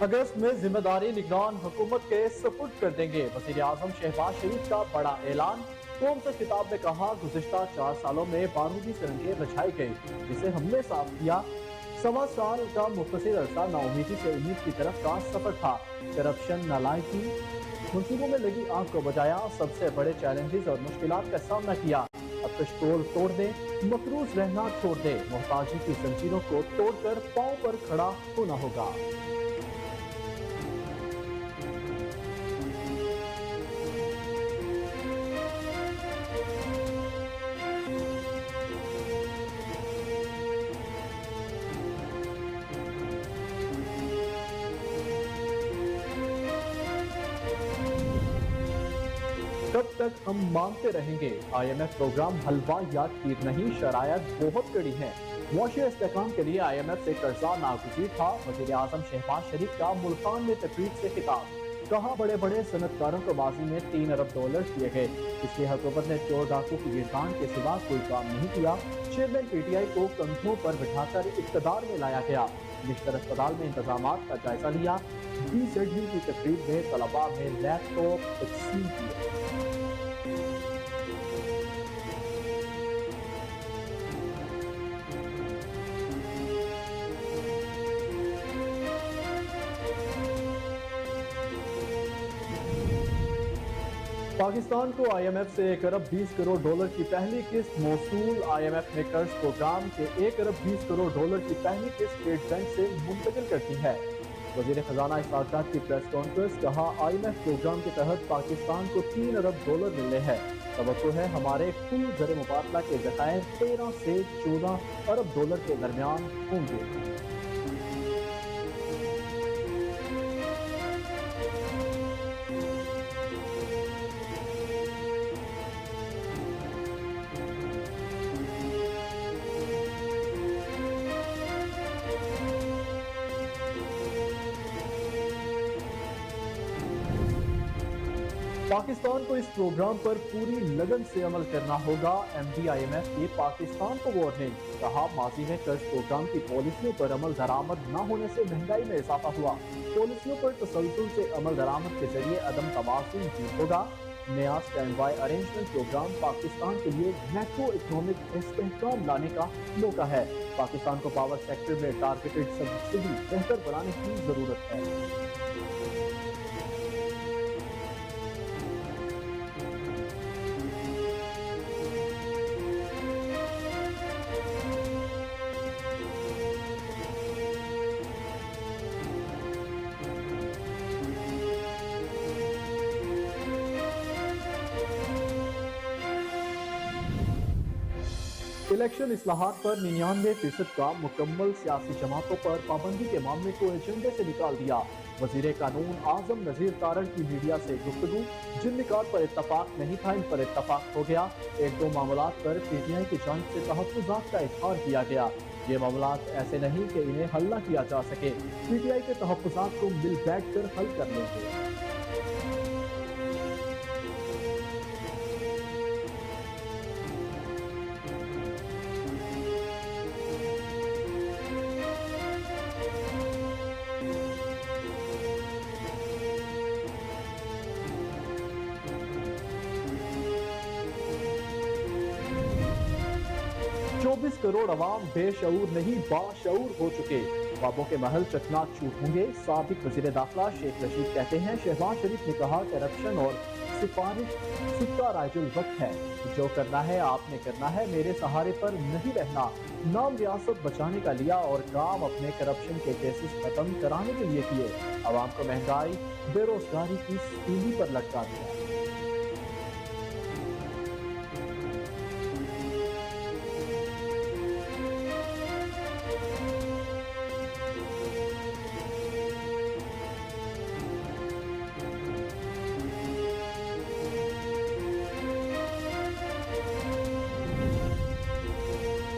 अगस्त में जिम्मेदारी निगरान हुकूमत के सुपुर्द कर देंगे। वज़ीर आज़म शहबाज शरीफ का बड़ा ऐलान। कौम से खिताब में कहा, गुज़िश्ता 4 सालों में बारूदी सुरंगें बिछाई गई, जिसे हमने साफ किया। 1.25 साल का मुख्तसर अरसा नाउमीदी से उम्मीद की तरफ का सफर था। करप्शन, नालायकी, मंसूबों में लगी आग को बजाया, सबसे बड़े चैलेंजेस और मुश्किलात का सामना किया। अब कशकोल तोड़ दें, मकरूज रहना छोड़ दें, मोहताजी की जंजीरों को तोड़कर पांव पर खड़ा होना होगा। कब तक हम मांगते रहेंगे? IMF प्रोग्राम हलवा या खीर नहीं, शरायत बहुत कड़ी है। मुआशी इस्तेहकाम के लिए IMF से कर्जा नागुज़ीर था। वज़ीर आज़म शहबाज शरीफ का मुल्तान में तकरीर से खिताब। कहा, बड़े बड़े सनतकारों को माजी में $3 अरब दिए गए। पिछली हुकूमत ने चोर डाकू की गिरदान के सिवा कोई काम नहीं किया। चेयरमैन PTI को कंधों पर बिठाकर इक़्तिदार में लाया गया। निश्तर अस्पताल में इंतजामात का जायजा लिया। BZU की तकरीर में तलबा में लैपटॉप तकसीम किए। पाकिस्तान को IMF से $1 अरब 20 करोड़ की पहली किस्त मौसूल। IMF ने कर्ज प्रोग्राम के $1 अरब 20 करोड़ की पहली किस्त स्टेट बैंक से मुंतकिल कर दी है। वज़ीर खजाना इस्हाक़ात की प्रेस कॉन्फ्रेंस। कहा, IMF प्रोग्राम के तहत पाकिस्तान को $3 अरब मिलने हैं। तवक्को है हमारे कुल ज़र मुबादला के ज़खायर 13 से 14 अरब डॉलर के दरमियान होंगे। पाकिस्तान को इस प्रोग्राम पर पूरी लगन से अमल करना होगा। MD IMF की पाकिस्तान को वार्निंग। कहा, माजी में कर्ज प्रोग्राम की पॉलिसियों पर अमल दरामद न होने से महंगाई में इजाफा हुआ। पॉलिसियों पर तसलसल से अमल दरामद के जरिए अदम तवाज़ुन दूर होगा। नया stand by arrangement programme Pakistan के लिए मैक्रो इकोनॉमिक इस्तेहकाम लाने का मौका है। पाकिस्तान को पावर सेक्टर में टारगेटेड सब्सिडी बेहतर बनाने की जरूरत है। इलेक्शन इस्लाहात पर 99% का मुकम्मल सियासी जमातों पर पाबंदी के मामले को एजेंडे से निकाल दिया। वजीर कानून आजम नजीर तारड़ की मीडिया से गुफ्तगू। जिन निकात पर इत्तफाक नहीं था, इन पर इत्तफाक हो गया। 1-2 मामलात पर PTI की जानिब से तहफ़्फ़ुज़ात का इज़हार किया गया। ये मामलात ऐसे नहीं कि इन्हें हल न किया जा सके। PTI के तहफ़्फ़ुज़ात को मिल बैठ कर हल कर लेंगे। चौबीस करोड़ अवाम बेशऊर नहीं बाशऊर हो चुके। ख्वाबों के महल चकनाचूर होंगे। साबिक वज़ीर दाखिला शेख रशीद कहते हैं, शहबाज शरीफ ने कहा, करप्शन और सिफारिश सिक्का राजुल वक्त है। जो करना है आपने करना है, मेरे सहारे पर नहीं रहना। नाम रियासत बचाने का लिया और काम अपने करप्शन के केसेस खत्म कराने के लिए किए। अवाम को महंगाई बेरोजगारी की सूली पर लटका दिया।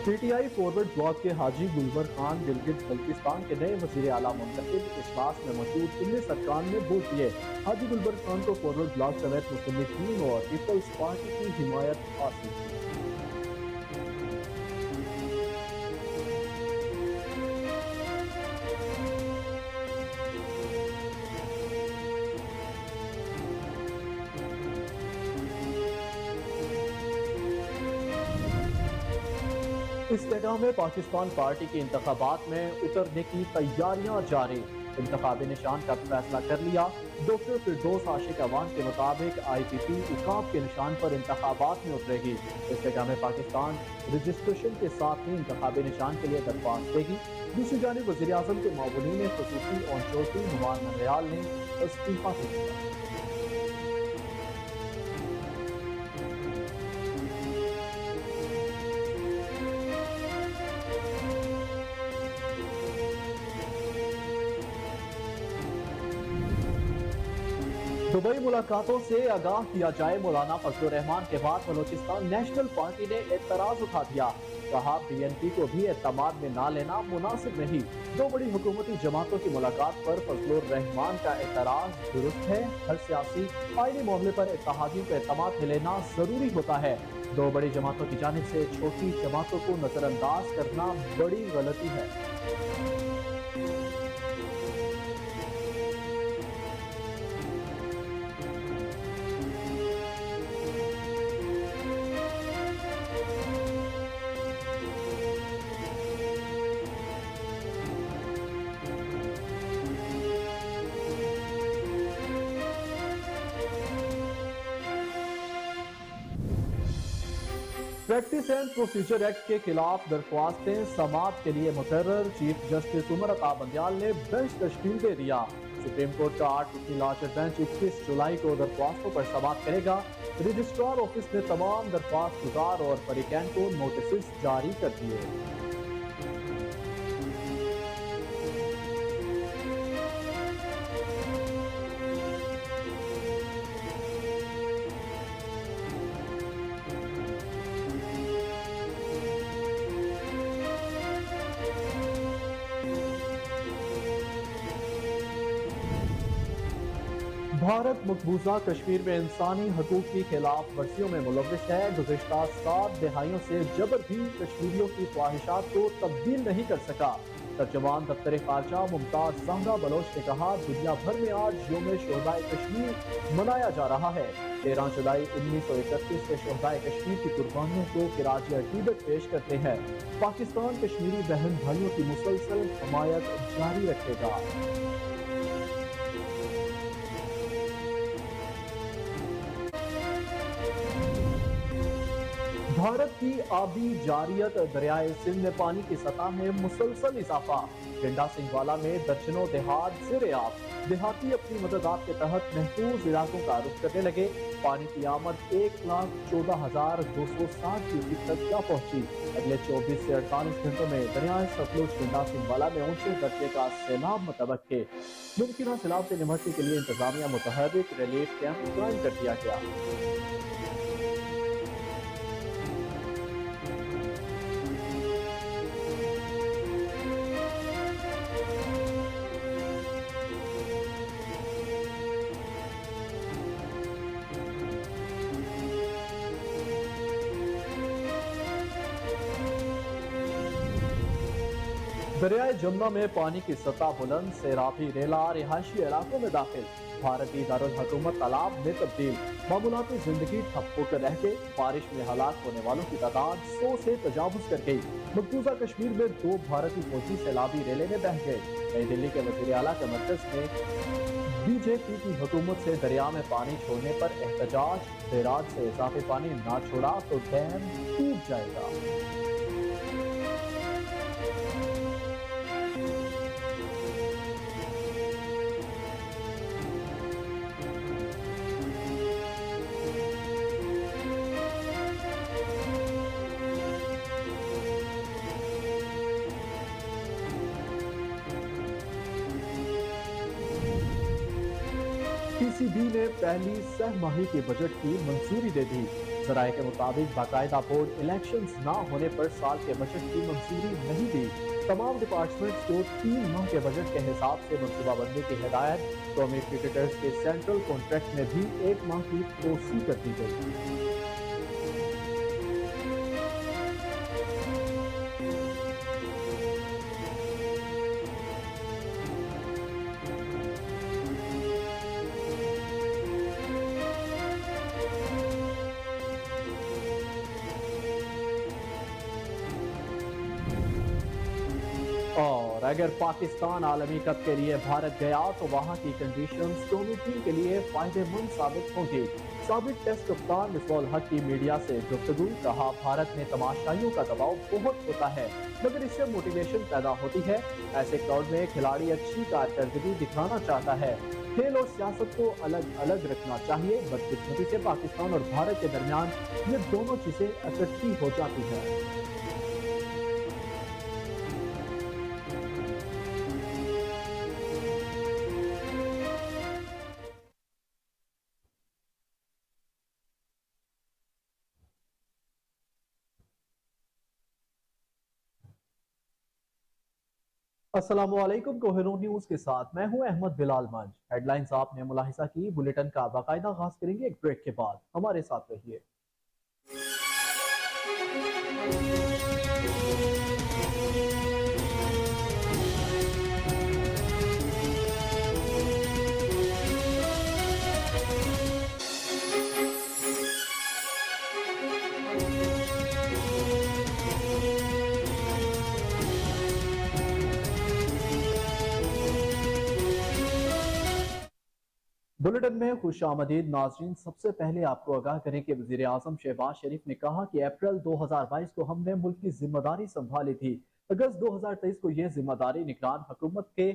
PTI फॉरवर्ड ब्लॉक के हाजी गुलबर खान गिलगित बल्तिस्तान के नए वज़ीर आला मुंतखब। इजलास में मौजूद 19 अरकान ने वोट दिए। हाजी गुलबर खान को फॉरवर्ड ब्लॉक समेत मुस्लिम लीग नून और पीपल्स पार्टी की हिमायत हासिल की। इस्तेमाल में पाकिस्तान पार्टी के इंतखाबात में उतरने की तैयारियां जारी। इंतखाबी निशान का फैसला कर लिया। डॉक्टर फिरदौस आशिक अवान के मुताबिक IPP उकाब के निशान पर इंतखाबात में उतरेगी। इस्तेमाल में पाकिस्तान रजिस्ट्रेशन के साथ ही इंतखाबी निशान के लिए दरख्वास्त देगी। दूसरी जानिब वज़ीर आज़म के मावूनीन ख़ुसूसी ऑन ड्यूटी नुमान मनरियाल ने इस्तीफा दे दिया। दुबई मुलाकातों से आगाह किया जाए। मौलाना फजलुर रहमान के बाद बलोचिस्तान नेशनल पार्टी ने एतराज उठा दिया। कहा BNP को भी एतमाद में ना लेना मुनासिब नहीं। दो बड़ी हुकूमती जमातों की मुलाकात पर फजलुर रहमान का एतराज दुरुस्त है। हर सियासी आईनी मामले पर इत्तेहादियों को एतमाद में लेना जरूरी होता है। दो बड़ी जमातों की जानिब से छोटी जमातों को नजरअंदाज करना बड़ी गलती है। प्रैक्टिस एंड प्रोसीजर एक्ट के खिलाफ दरख्वास्तें समाअत के लिए मुकर्रर। चीफ जस्टिस उमर अता बंदियाल ने बेंच तश्कील दे दिया। सुप्रीम कोर्ट का 8 रुकनी लार्जर बेंच 21 जुलाई को दरख्वास्तों पर समाअत करेगा। रजिस्ट्रार ऑफिस ने तमाम दरख्वास्त गुजार और फरीकैन को नोटिस जारी कर दिए। भारत मकबूजा कश्मीर में इंसानी हकूक की खिलाफ वर्जियों में मुलव्विस है। गुज़िश्ता 7 दहाइयों से जबर भी कश्मीरियों की ख्वाहिशात को तब्दील नहीं कर सका। तर्जुमान दफ्तर खारजा मुमताज ज़हरा बलोच ने कहा, दुनिया भर में आज यौम शोहदाए कश्मीर मनाया जा रहा है। 13 जुलाई 1931 से शोहदाए कश्मीर की कुर्बानियों को खिराज अकीदत पेश करते हैं। पाकिस्तान कश्मीरी बहन भाइयों की मुसलसल हमायत जारी रखेगा। भारत की आबी जारियत दरियाए सिंध में पानी की सतह में मुसलसल इजाफा। टिंडा सिंहवाला में दर्जनों देहात ज़ेर-ए-आब। देहाती अपनी मददात के तहत महफूज इलाकों का रुख करने लगे। पानी की आमद 1,14,260 क्यूसेक तक जा पहुंची। अगले 24 से 48 घंटों में दरियाए सतलुज टिंडा सिंहवाला में ऊंचे दर्जे का सैलाब मुतवक्के। मुमकिन सैलाब से निपटने के लिए इंतजामिया मुतहर्रिक रिलीफ कैंप कायम कर दिया गया। दरियाए जमुना में पानी की सतह बुलंद। सैराबी रेला रिहायशी इलाकों में दाखिल। भारतीय दारुल हुकूमत तालाब में तब्दील। मामूलाती जिंदगी ठप होकर रह गई। बारिश में हलाक होने वालों की तादाद 100 से तजावुज कर गई। मकबूजा कश्मीर में 2 भारतीय फौजी सैलाबी रेले में बह गए। नई दिल्ली के वज़ीर आला के मरकज में BJP की हुकूमत से दरिया में पानी छोड़ने पर एहतजाज। बैराज से इजाफी पानी ना छोड़ा तो डैम टूट जाएगा। PCB ने पहली सहमाही के बजट की मंजूरी दे दी। ज़राए के मुताबिक बाकायदा बोर्ड इलेक्शंस ना होने पर साल के बजट की मंजूरी नहीं दी। तमाम डिपार्टमेंट्स को 3 माह के बजट के हिसाब से मनसूबाबंदी की हिदायत। कौमी क्रिकेटर्स के सेंट्रल कॉन्ट्रैक्ट में भी 1 माह की तोसी कर दी गई। اور اگر پاکستان عالمی کپ کے لیے بھارت گیا تو وہاں کی کنڈیشنز دونوں ٹیم کے لیے فائدہ مند ثابت ہوں گی۔ سابق ٹیسٹ کپتان مصباح الحق کی میڈیا سے گفتگو، کہا بھارت میں تماشائیوں کا دباؤ بہت ہوتا ہے مگر اس سے موٹیویشن پیدا ہوتی ہے۔ ایسے کراؤڈ میں کھلاڑی اچھی کارکردگی دکھانا چاہتا ہے۔ کھیل اور سیاست کو الگ الگ رکھنا چاہیے۔ بدقسمتی سے پاکستان اور بھارت کے درمیان یہ دونوں چیزیں اکٹھی ہو جاتی ہیں۔ السلام علیکم، کوہنور نیوز کے ساتھ میں ہوں احمد بلال منج۔ ہیڈ لائنز آپ نے ملاحظہ کی، بلیٹن کا باقاعدہ آغاز کریں گے ایک بریک کے بعد، ہمارے ساتھ رہیے۔ بلیٹن میں خوش آمدید ناظرین، سب سے پہلے آپ کو آگاہ کریں کہ وزیر اعظم شہباز شریف نے کہا کہ اپریل 2022 کو ہم نے ملک کی ذمہ داری سنبھالی تھی، اگست 2023 کو یہ ذمہ داری نگران حکومت کے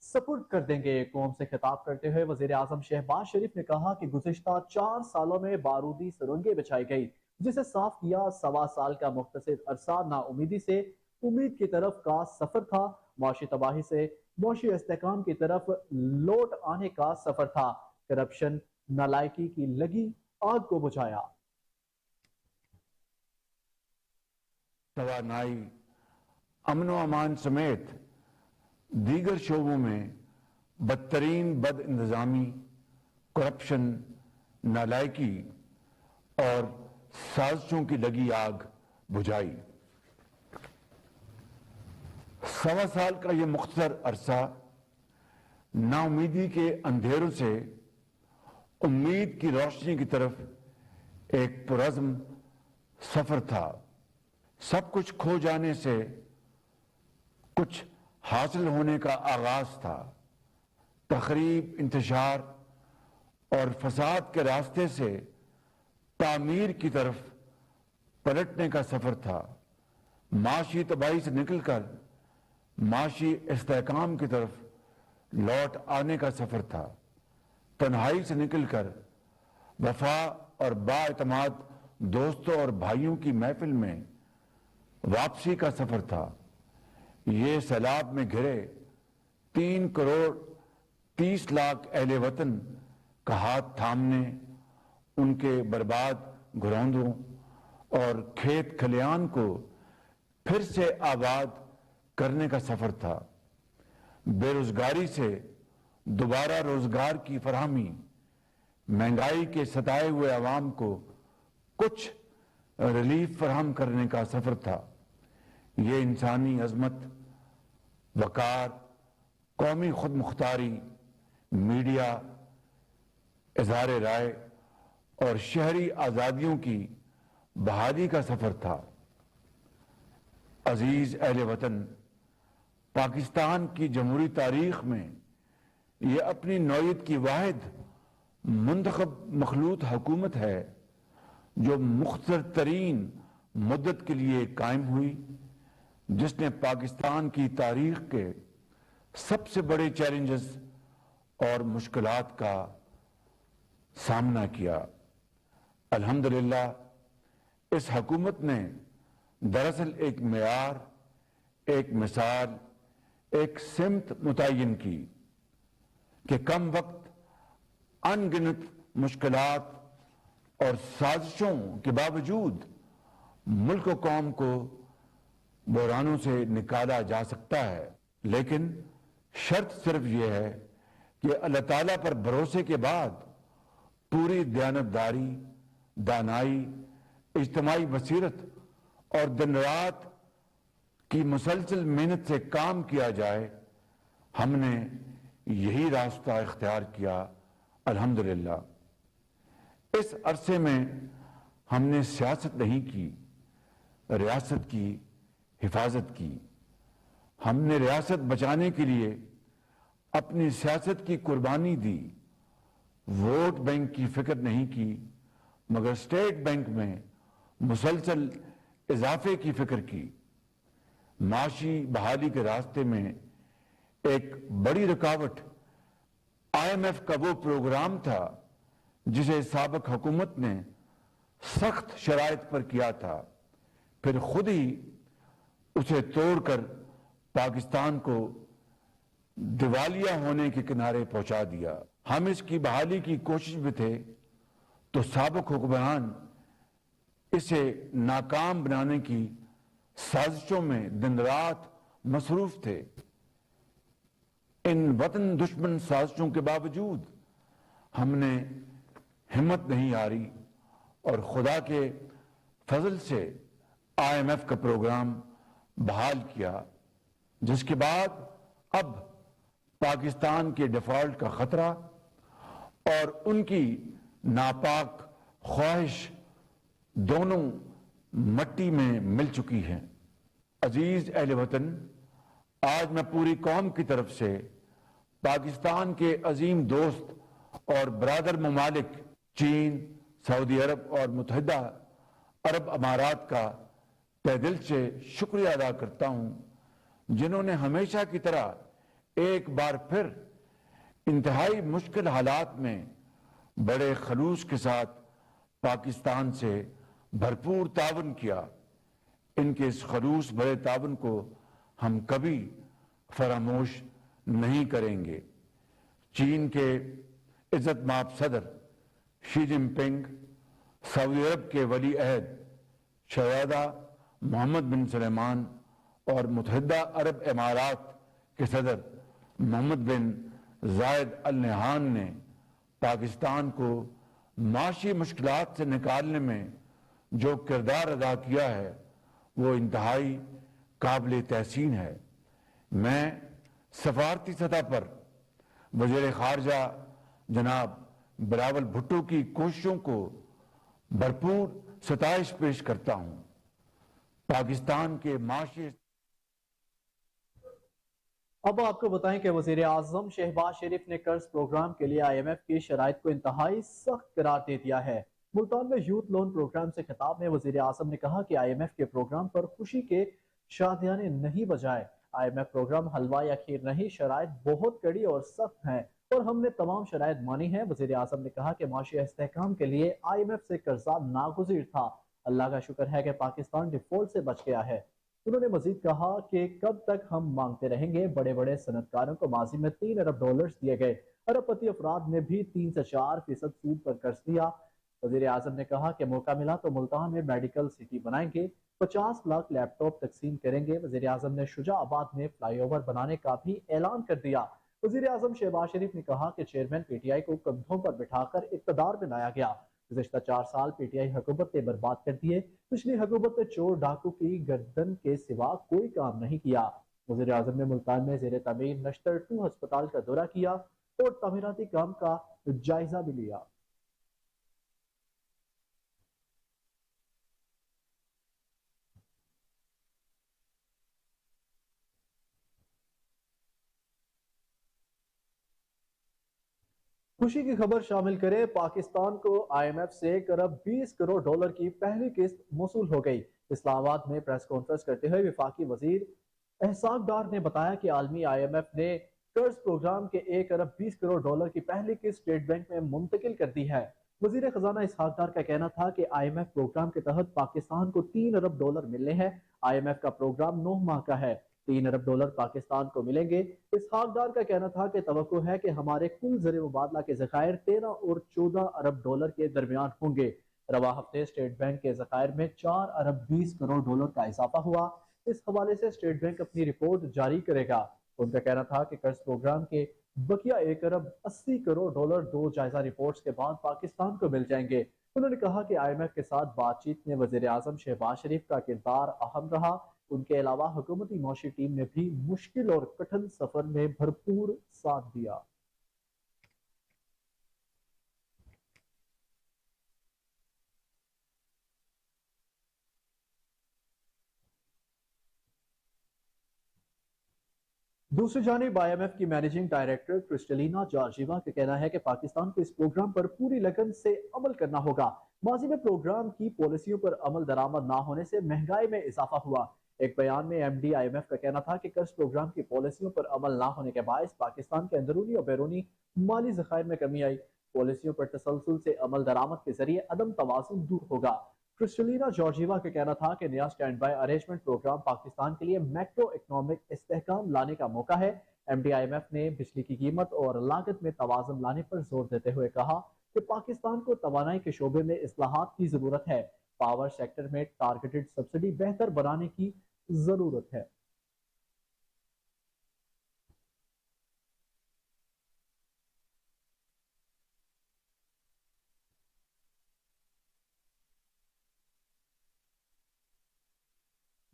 سپرد کر دیں گے۔ قوم سے خطاب کرتے ہوئے وزیر اعظم شہباز شریف نے کہا کہ گزشتہ 4 سالوں میں بارودی سرنگیں بچھائی گئی، جسے صاف کیا 1.25 سال کا مختصر عرصہ نا امیدی سے امید کی طرف کا سفر تھا، معاشی تباہی سے معاشی استحکام کی طرف لوٹ آنے کا سفر تھا، کرپشن نالائکی کی لگی آگ کو بجھایا۔ توانائی، امن و امان سمیت دیگر شعبوں میں بدترین بد انتظامی، کرپشن، نالائکی اور سازشوں کی لگی آگ بجھائی۔ 1.25 سال کا یہ مختصر عرصہ نا امیدی کے اندھیروں سے امید کی روشنی کی طرف ایک پرعزم سفر تھا۔ سب کچھ کھو جانے سے کچھ حاصل ہونے کا آغاز تھا۔ تخریب، انتشار اور فساد کے راستے سے تعمیر کی طرف پلٹنے کا سفر تھا۔ معاشی تباہی سے نکل کر معاشی استحکام کی طرف لوٹ آنے کا سفر تھا۔ تنہائی سے نکل کر وفا اور بااعتماد دوستوں اور بھائیوں کی محفل میں واپسی کا سفر تھا۔ یہ سیلاب میں گھرے 3 کروڑ 30 لاکھ اہل وطن کا ہاتھ تھامنے، ان کے برباد گھروندوں اور کھیت کھلیان کو پھر سے آباد کرنے کا سفر تھا۔ بے روزگاری سے دوبارہ روزگار کی فراہمی، مہنگائی کے ستائے ہوئے عوام کو کچھ ریلیف فراہم کرنے کا سفر تھا۔ یہ انسانی عظمت، وقار، قومی خود مختاری، میڈیا، اظہار رائے اور شہری آزادیوں کی بحالی کا سفر تھا۔ عزیز اہل وطن، پاکستان کی جمہوری تاریخ میں یہ اپنی نوعیت کی واحد منتخب مخلوط حکومت ہے جو مختصر ترین مدت کے لیے قائم ہوئی، جس نے پاکستان کی تاریخ کے سب سے بڑے چیلنجز اور مشکلات کا سامنا کیا۔ الحمدللہ اس حکومت نے دراصل ایک معیار، ایک مثال، ایک سمت متعین کی کہ کم وقت ان گنت مشکلات اور سازشوں کے باوجود ملک و قوم کو بحرانوں سے نکالا جا سکتا ہے، لیکن شرط صرف یہ ہے کہ اللہ تعالیٰ پر بھروسے کے بعد پوری دیانتداری، دانائی، اجتماعی بصیرت اور دن رات کی مسلسل محنت سے کام کیا جائے۔ ہم نے یہی راستہ اختیار کیا الحمدللہ۔ اس عرصے میں ہم نے سیاست نہیں کی، ریاست کی حفاظت کی۔ ہم نے ریاست بچانے کے لیے اپنی سیاست کی قربانی دی، ووٹ بینک کی فکر نہیں کی، مگر اسٹیٹ بینک میں مسلسل اضافے کی فکر کی۔ معاشی بحالی کے راستے میں ایک بڑی رکاوٹ آئی ایم ایف کا وہ پروگرام تھا جسے سابق حکومت نے سخت شرائط پر کیا تھا، پھر خود ہی اسے توڑ کر پاکستان کو دیوالیہ ہونے کے کنارے پہنچا دیا۔ ہم اس کی بحالی کی کوشش میں تھے تو سابق حکمران اسے ناکام بنانے کی سازشوں میں دن رات مصروف تھے۔ ان وطن دشمن سازشوں کے باوجود ہم نے ہمت نہیں ہاری اور خدا کے فضل سے آئی ایم ایف کا پروگرام بحال کیا، جس کے بعد اب پاکستان کے ڈیفالٹ کا خطرہ اور ان کی ناپاک خواہش دونوں مٹی میں مل چکی ہیں۔ عزیز اہل وطن، آج میں پوری قوم کی طرف سے پاکستان کے عظیم دوست اور برادر ممالک چین، سعودی عرب اور متحدہ عرب امارات کا تہ دل سے شکریہ ادا کرتا ہوں، جنہوں نے ہمیشہ کی طرح ایک بار پھر انتہائی مشکل حالات میں بڑے خلوص کے ساتھ پاکستان سے بھرپور تعاون کیا۔ ان کے اس خلوص بڑے تعاون کو ہم کبھی فراموش نہیں کریں گے۔ چین کے عزت مآب صدر شی جن پنگ، سعودی عرب کے ولی عہد شہزادہ محمد بن سلمان اور متحدہ عرب امارات کے صدر محمد بن زائد ال نہیان نے پاکستان کو معاشی مشکلات سے نکالنے میں جو کردار ادا کیا ہے وہ انتہائی قابل تحسین ہے۔ میں سفارتی سطح پر وزیر خارجہ جناب بلاول بھٹو کی کوششوں کو بھرپور ستائش پیش کرتا ہوں۔ پاکستان کے معاشی اب آپ کو بتائیں کہ وزیر اعظم شہباز شریف نے قرض پروگرام کے لیے آئی ایم ایف کی شرائط کو انتہائی سخت قرار دے دیا ہے۔ ملتان میں یوتھ لون پروگرام سے خطاب میں وزیر اعظم نے کہا کہ آئی ایم ایف کے پروگرام پر خوشی کے شادیانے نہیں بجائے۔ آئی ایم ایف پروگرام حلوہ یا کھیر نہیں، شرائط بہت کڑی اور سخت ہیں اور ہم نے تمام شرائط مانی ہیں۔ وزیر اعظم نے کہا کہ معاشی استحکام کے لیے آئی ایم ایف سے قرضہ ناگزیر تھا۔ اللہ کا شکر ہے کہ پاکستان ڈیفالٹ سے بچ گیا ہے۔ انہوں نے مزید کہا کہ کب تک ہم مانگتے رہیں گے؟ بڑے بڑے صنعتکاروں کو ماضی میں 3 ارب ڈالرز دیے گئے، ارب پتی افراد نے بھی 3 سے 4% سود پر قرض دیا۔ وزیر اعظم نے کہا کہ موقع ملا تو ملتان میں میڈیکل سٹی بنائیں گے، 50 لاکھ لیپ ٹاپ تقسیم کریں گے۔ وزیر اعظم نے شجاع آباد میں فلائی اوور بنانے کا بھی اعلان کر دیا۔ وزیر اعظم شہباز شریف نے کہا کہ چیئرمین پی ٹی آئی کو کندھوں پر بٹھا کر اقتدار میں لایا گیا۔ گزشتہ 4 سال پی ٹی آئی حکومت نے برباد کر دیے۔ پچھلی حکومت نے چور ڈاکو کی گردن کے سوا کوئی کام نہیں کیا۔ وزیر اعظم نے ملتان میں زیر تعمیر نشتر 2 ہسپتال کا دورہ کیا اور تعمیراتی کام کا جائزہ بھی لیا۔ خوشی کی خبر شامل کریں، پاکستان کو آئی ایم ایف سے 1 ارب 20 کروڑ ڈالر کی پہلی قسط موصول ہو گئی۔ اسلام آباد میں پریس کانفرنس کرتے ہوئے وفاقی وزیر احسان ڈار نے بتایا کہ عالمی آئی ایم ایف نے قرض پروگرام کے 1 ارب 20 کروڑ ڈالر کی پہلی قسط اسٹیٹ بینک میں منتقل کر دی ہے۔ وزیر خزانہ اسحاق ڈار کا کہنا تھا کہ آئی ایم ایف پروگرام کے تحت پاکستان کو 3 ارب ڈالر ملنے ہیں۔ آئی ایم ایف کا پروگرام 9 ماہ کا ہے، 3 ارب ڈالر پاکستان کو ملیں گے۔ اسحاق ڈار کا کہنا تھا کہ توقع ہے کہ ہمارے کل زر مبادلہ کے ذخائر 13 اور 14 ارب ڈالر کے درمیان ہوں گے۔ رواں ہفتے اسٹیٹ بینک کے ذخائر میں 4 ارب 20 کروڑ ڈالر کا اضافہ ہوا۔ اس حوالے سے اسٹیٹ بینک اپنی رپورٹ جاری کرے گا۔ ان کا کہنا تھا کہ قرض پروگرام کے بقیہ 1 ارب 80 کروڑ ڈالر 2 جائزہ رپورٹس کے بعد پاکستان کو مل جائیں گے۔ انہوں نے کہا کہ آئی ایم ایف کے ساتھ بات چیت میں وزیر اعظم شہباز شریف کا کردار اہم رہا۔ ان کے علاوہ حکومتی معاشی ٹیم نے بھی مشکل اور کٹھن سفر میں بھرپور ساتھ دیا۔ दूसरी जानिब IMF की मैनेजिंग डायरेक्टर क्रिस्टलिना जॉर्जिवा का कहना है कि पाकिस्तान को इस प्रोग्राम पर पूरी लगन से अमल करना होगा। माजी में प्रोग्राम की पॉलिसियों पर अमल दरामद ना होने से महंगाई में इजाफा हुआ। एक बयान में MD IMF का कहना था कि कर्ज प्रोग्राम की पॉलिसियों पर अमल ना होने के बायस पाकिस्तान के अंदरूनी और बैरूनी माली ज़खायर में कमी आई। पॉलिसियों पर तसलसल से अमल दरामद के जरिए अदम तवाज़ुन दूर होगा। क्रिस्टलिना जॉर्जिवा का कहना था कि नया stand by arrangement programme Pakistan के लिए मैक्रो इकोनॉमिक इस्तेहकाम लाने का मौका है। MD IMF ने बिजली की कीमत और लागत में तवाज़ुन लाने पर जोर देते हुए कहा कि पाकिस्तान को तवानाई के शोबे में इस्लाहात की जरूरत है। पावर सेक्टर में टारगेटेड सब्सिडी बेहतर बनाने की जरूरत है।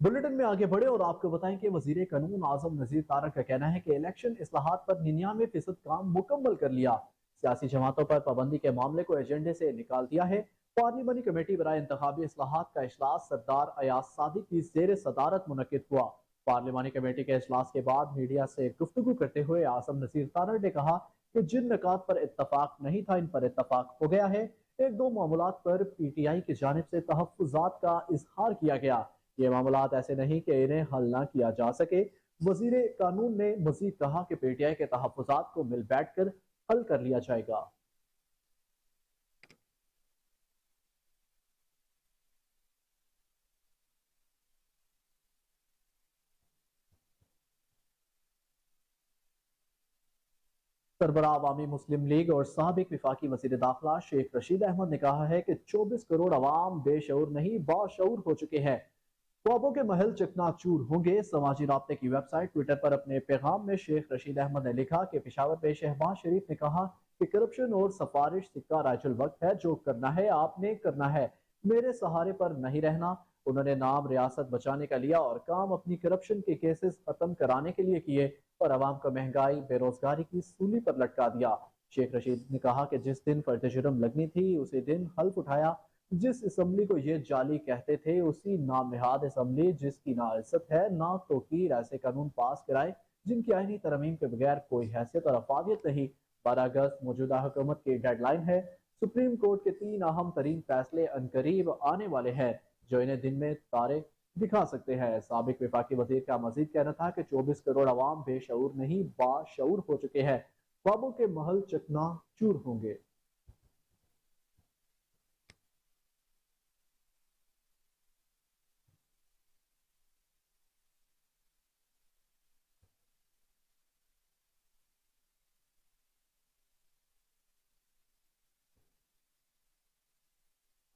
बुलेटिन में आगे बढ़े और आपको बताएं कि वजीर कानून आजम नजीर तारक का कहना है कि इलेक्शन इस्लाहात पर 99% काम मुकम्मल कर लिया। सियासी जमातों पर पाबंदी के मामले को एजेंडे से निकाल दिया है। पार्लिमानी कमेटी बराए इंतखाबी इस्लाहात का इजलास सरदार अयाज सादिक की जेर सदारत मुनक्किद हुआ। पार्लिमानी कमेटी के इजलास के बाद मीडिया से गुफ्तगू करते हुए आजम नजीर तारक ने कहा कि जिन निकात पर इत्तफाक नहीं था इन पर इत्तफाक हो गया है। एक दो मामलात पर PTI की जानिब से तहफ्फुजात का इजहार किया गया। ये मामलात ऐसे नहीं कि इन्हें हल ना किया जा सके। वजीर कानून ने मजीद कहा कि PTI के तहफ्फुजात को मिल बैठ कर हल कर लिया जाएगा। सरबरा अवामी मुस्लिम लीग और साबिक विफाकी वजीर दाखिला शेख रशीद अहमद ने कहा है कि 24 करोड़ अवाम बेशऊर नहीं बाशऊर हो चुके हैं। ख्वाबों के महल चकनाचूर होंगे। समाजी राब्ते की वेबसाइट ट्विटर पर अपने पैगाम में शेख रशीद अहमद ने लिखा कि पेशावर में शहबाज शरीफ ने कहा कि करप्शन और सफारिश सिक्का राजुल वक्त है, जो करना है आपने करना है, मेरे सहारे पर नहीं रहना। उन्होंने नाम रियासत बचाने का लिया और काम अपनी करप्शन के केसेस खत्म कराने के लिए किए और आवाम को महंगाई बेरोजगारी की सूली पर लटका दिया। शेख रशीद ने कहा कि जिस दिन फर्द जुर्म लगनी थी उसी दिन हल्फ उठाया। जिस असम्बली को ये जाली कहते थे उसी नाम नहाद असम्बली जिसकी ना इज्जत है ना तोकीर ऐसे कानून पास कराए जिनकी आईनी तरमीम के बगैर कोई हैसियत और अफादियत नहीं। 12 अगस्त मौजूदा हुकूमत की डेडलाइन है। सुप्रीम कोर्ट के 3 अहम तरीन फैसले अनकरीब आने वाले हैं जो इन्हें दिन में तारे दिखा सकते हैं। साबिक विफाकी वजीर का मजीद कहना था कि 24 करोड़ अवाम बेशऊर नहीं बाशऊर हो चुके हैं। ख्वाबों के महल चकना चूर होंगे।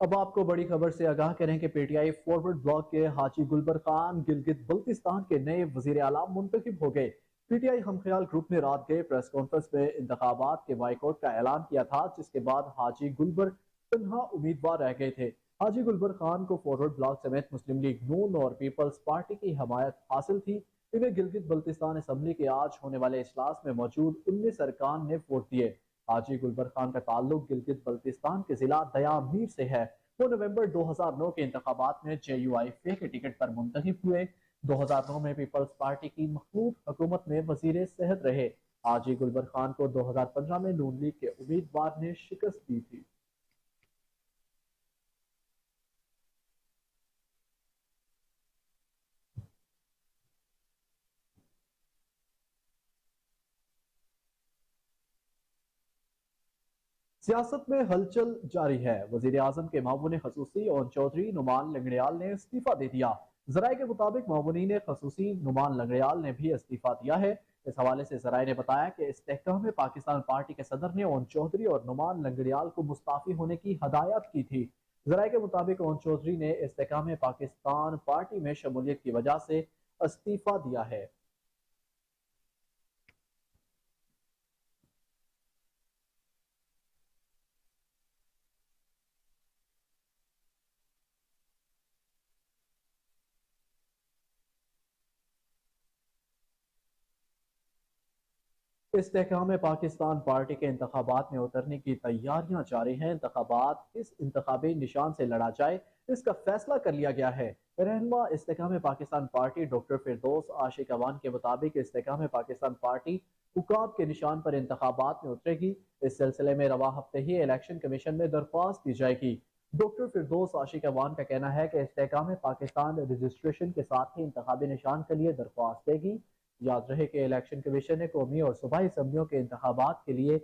अब आपको बड़ी खबर से आगाह करें कि PTI फॉरवर्ड ब्लॉक के हाजी गुलबर खान गिलगित बल्तिस्तान के नए वजीर आला मुंतखब हो गए। PTI हम ख्याल ग्रुप ने रात गए प्रेस कॉन्फ्रेंस में इंतखाबात के बाइकआउट का ऐलान किया था, जिसके बाद हाजी गुलबर तन्हा उम्मीदवार रह गए थे। हाजी गुलबर खान को फॉरवर्ड ब्लॉक समेत मुस्लिम लीग नून और पीपल्स पार्टी की हमायत हासिल थी। इन्हें गिलगित बल्तिस्तान असम्बली के आज होने वाले इजलास में मौजूद 19 अरकान ने वोट दिए। हाजी गुलबर खान का ताल्लुक गिलगित बल्तिस्तान के जिला दयामीर से है। वो नवंबर 2009 के इंतखाबात में JUIF के टिकट पर मुंतखब हुए। 2009 में पीपल्स पार्टी की मखलूफ हुकूमत में वजीर सेहत रहे। हाजी गुलबर खान को 2015 में नून लीग के उम्मीदवार ने शिकस्त दी थी। सियासत में हलचल जारी है। वजीर आजम के मामून खसूसी ओन चौधरी नुमान लंगड़ियाल ने इस्तीफा दे दिया। जराये के मुताबिक मामून खसूसी नुमान लंगड़ियाल ने भी इस्तीफा दिया है। इस हवाले से जराये ने बताया कि इस्तेहकाम पाकिस्तान पार्टी के सदर ने ओन चौधरी और नुमान लंगड़ियाल को मुस्ताफी होने की हदायत की थी। जराये के मुताबिक ओन चौधरी ने इस्तेहकाम पाकिस्तान पार्टी में शमूलियत की वजह से इस्तीफा दिया है। استحकाम पाकिस्तान पार्टी के इंतखाबात में उतरने की तैयारियां जारी हैं। इंतखाबात किस इंतखाबी निशान से लड़ा जाए, इसका फैसला कर लिया गया है। रहनुमा इस्तेकाम पाकिस्तान पार्टी डॉक्टर फिरदौस आशिक अवान के मुताबिक इस्तेकाम पाकिस्तान पार्टी हुकाम के निशान पर इंतखाबात में उतरेगी। इस सिलसिले में रवा हफ्ते ही इलेक्शन कमीशन में दरख्वास्त दी जाएगी। डॉक्टर फिरदौस आशिक अवान का कहना है कि इस्तेकाम पाकिस्तान रजिस्ट्रेशन के साथ ही इंतखाबी निशान के लिए दरख्वास्त देगी। याद रहे कि इलेक्शन कमीशन ने कौमी और सूबाई असम्बलियों के इंतखाबात के लिए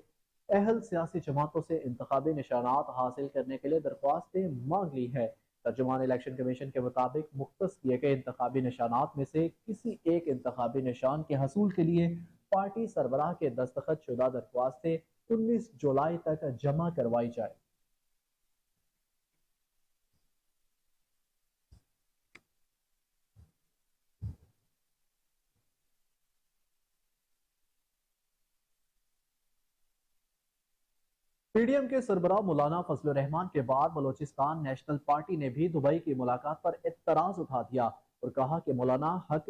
अहल सियासी जमातों से इंतखाबी निशानात हासिल करने के लिए दरख्वास्तें मांग ली है। तर्जुमान इलेक्शन कमीशन के मुताबिक मुख्तस किए गए इंतखाबी निशानात में से किसी एक इंतखाबी निशान के हसूल के लिए पार्टी सरबराह के दस्तखत शुदा दरख्वास्तें 19 जुलाई तक जमा करवाई जाए। पीडीएम के सरबराह मौलाना फजलुर रहमान के बाद बलोचिस्तान नेशनल पार्टी ने भी दुबई की मुलाकात पर एतराज उठा दिया और कहा कि मौलाना हक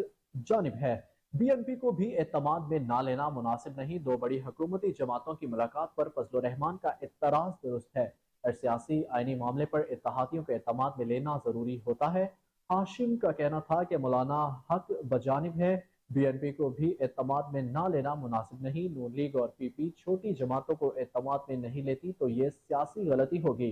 जानिब है। बीएनपी को भी एतमाद में ना लेना मुनासिब नहीं। दो बड़ी हुकूमती जमातों की मुलाकात पर फजलुर रहमान का एतराज दुरुस्त है और सियासी आईनी मामले पर इत्तेहादियों को एतमाद में लेना जरूरी होता है। हाशिम का कहना था कि मौलाना हक बजानिब है, बीएनपी को भी एतमाद में ना लेना मुनासिब नहीं। नून लीग और पीपी छोटी जमातों को एतमाद में नहीं लेती तो ये सियासी गलती होगी।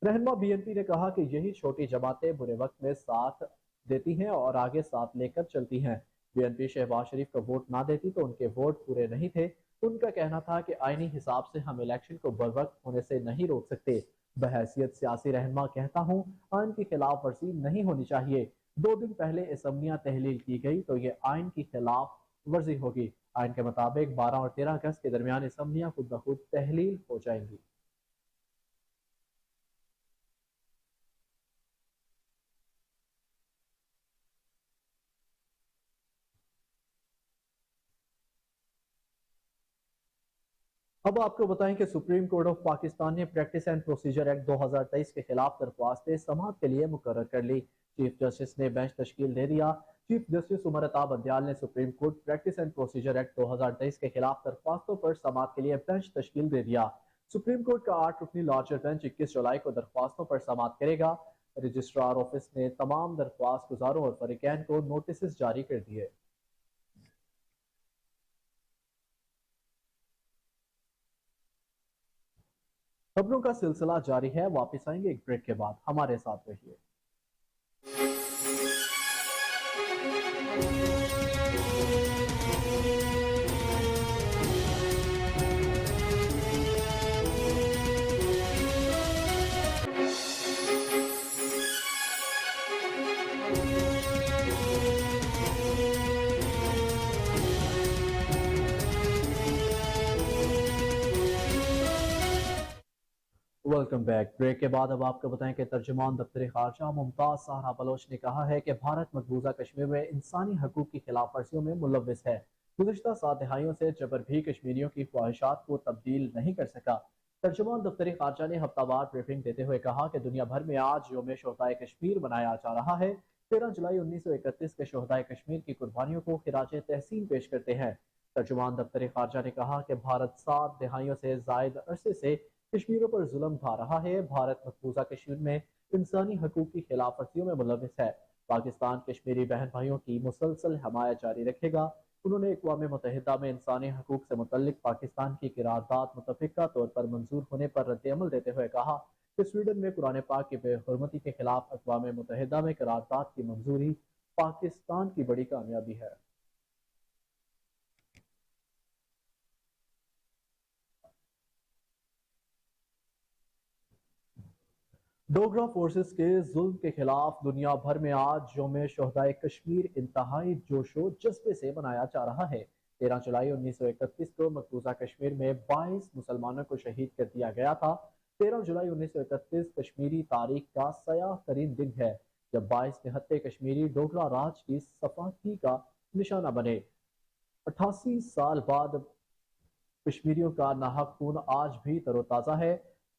रहनुमा बीएनपी ने कहा कि यही छोटी जमातें बुरे वक्त में साथ देती हैं और आगे साथ लेकर चलती हैं। बीएनपी शहबाज शरीफ को वोट ना देती तो उनके वोट पूरे नहीं थे। उनका कहना था कि आईनी हिसाब से हम इलेक्शन को बरवक्त होने से नहीं रोक सकते। बहैसियत सियासी रहनुमा कहता हूँ, आइन की खिलाफ वर्जी नहीं होनी चाहिए। 2 दिन पहले असम्बलियां तहलील की गई तो ये आइन की खिलाफ वर्जी होगी। आइन के मुताबिक 12 और 13 अगस्त के दरमियान असम्बलियां खुद ब खुद तहलील हो जाएंगी। अब आपको बताएं कि सुप्रीम कोर्ट ऑफ पाकिस्तान ने प्रैक्टिस एंड प्रोसीजर एक्ट 2023 के खिलाफ दरख्वास्तें समाअत के लिए मुकर्रर कर ली। चीफ जस्टिस ने बेंच तश्कील दे दिया। चीफ जस्टिस उमर अता बंदयाल ने supreme court practice and procedure act 2023 के खिलाफ दरख्वास्तों पर समाअत के लिए बेंच तश्कील दे दिया। सुप्रीम कोर्ट का 8 रुकनी लार्जर बेंच 21 जुलाई को दरख्वास्तों पर समाअत करेगा। रजिस्ट्रार ऑफिस ने तमाम दरख्वास्त गुजारों और फरीकैन को नोटिस जारी कर दिए। खबरों का सिलसिला जारी है। वापस आएंगे एक ब्रेक के बाद, हमारे साथ रहिए। Welcome back. ब्रेक के बाद अब आपको बताएं कि तर्जुमान दफ्तर खारजा मुमताज सहरा बलोच ने कहा है कि भारत मकबूजा कश्मीर में इंसानी हकूक की खिलाफ वर्जियों में मुलविस है। गुज़श्ता 7 दहाइयों से जबर भी कश्मीरियों की ख्वाहिशात को तब्दील नहीं कर सका। तर्जुमान दफ्तर खारजा ने हफ्तावार ब्रीफिंग देते हुए कहा कि दुनिया भर में आज योम शोहदाए कश्मीर मनाया जा रहा है। 13 जुलाई 1931 के शोहदाए कश्मीर की कुर्बानियों को खिराज तहसीन पेश करते हैं। तर्जुमान दफ्तर खारजा ने कहा कि भारत 7 दहाइयों से जायद अरसे से कश्मीरियों पर जुल्म ढा रहा है। भारत मकबूजा कश्मीर में इंसानी हकूक की खिलाफ वर्जियों में मुलविस है। पाकिस्तान कश्मीरी बहन भाइयों की मुसलसल हमायत जारी रखेगा। उन्होंने अक़वाम मुत्तहिदा में इंसानी हकूक से मुतल्लिक पाकिस्तान की करारदाद मुतफ़िक़ा तौर पर मंजूर होने पर रद्द-ए-अमल देते हुए कहा कि स्वीडन में कुरान पाक की बेहुरमती के खिलाफ अक़वाम मुत्तहिदा में करारदाद की मंजूरी पाकिस्तान की बड़ी कामयाबी है। डोगरा फोर्सेस के जुल्म के खिलाफ दुनिया भर में आज योम शोहदाए कश्मीर इंतहाई जोशो जज्बे से मनाया जा रहा है। 13 जुलाई 1931 को मकबूजा कश्मीर में 22 मुसलमानों को शहीद कर दिया गया था। 13 जुलाई 1931 कश्मीरी तारीख का सयाह तरीन दिन है जब 22 निहत्ते कश्मीरी डोगरा राज की सफाकी का निशाना बने। 88 साल बाद कश्मीरियों का नाहक खून आज भी तरोताज़ा है।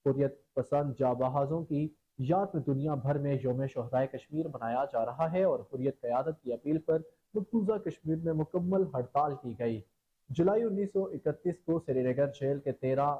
हुर्रियत पसंद जाबाजों की याद में दुनिया भर में योम शोहदाए कश्मीर मनाया जा रहा है और हुर्रियत क़यादत की अपील पर मकबूजा कश्मीर में मुकम्मल हड़ताल की गई। जुलाई 1931 को श्रीनगर जेल के 13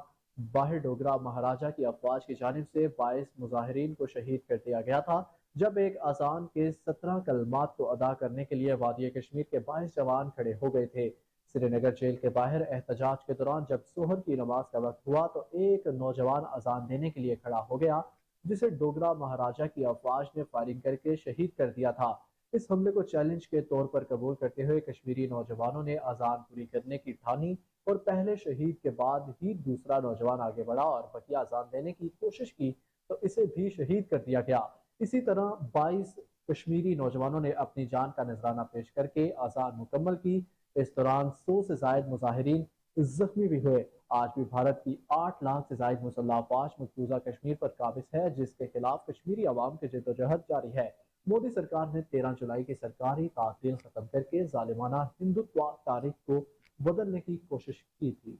बाहिर डोगरा महाराजा की अफवाज की जानिब से 22 मुजाहिरीन को शहीद कर दिया गया था। जब एक अजान के 17 कलमात को अदा करने के लिए वादी कश्मीर के 22 जवान खड़े हो गए थे। श्रीनगर जेल के बाहर एहतजाज के दौरान जब सोहर की नमाज का वक्त हुआ तो एक नौजवान अजान देने के लिए खड़ा हो गया, जिसे डोगरा महाराजा की अफवाज ने फायरिंग करके शहीद कर दिया था। इस हमले को चैलेंज के तौर पर कबूल करते हुए कश्मीरी नौजवानों ने अजान पूरी करने की ठानी और पहले शहीद के बाद ही दूसरा नौजवान आगे बढ़ा और बकिया अजान देने की कोशिश की तो इसे भी शहीद कर दिया गया। इसी तरह 22 कश्मीरी नौजवानों ने अपनी जान का नजराना पेश करके अजान मुकम्मल की। इस दौरान 100 से जायद मुजाहिरीन जख्मी भी हुए। आज भी भारत की 8 लाख से जायद मुसल्लह अफवाज मकबूजा कश्मीर पर काबिज है, जिसके खिलाफ कश्मीरी अवाम की जद्दोजहद जारी है। मोदी सरकार ने 13 जुलाई की सरकारी तातील खत्म करके जालिमाना हिंदुत्व तारीख को बदलने की कोशिश की थी।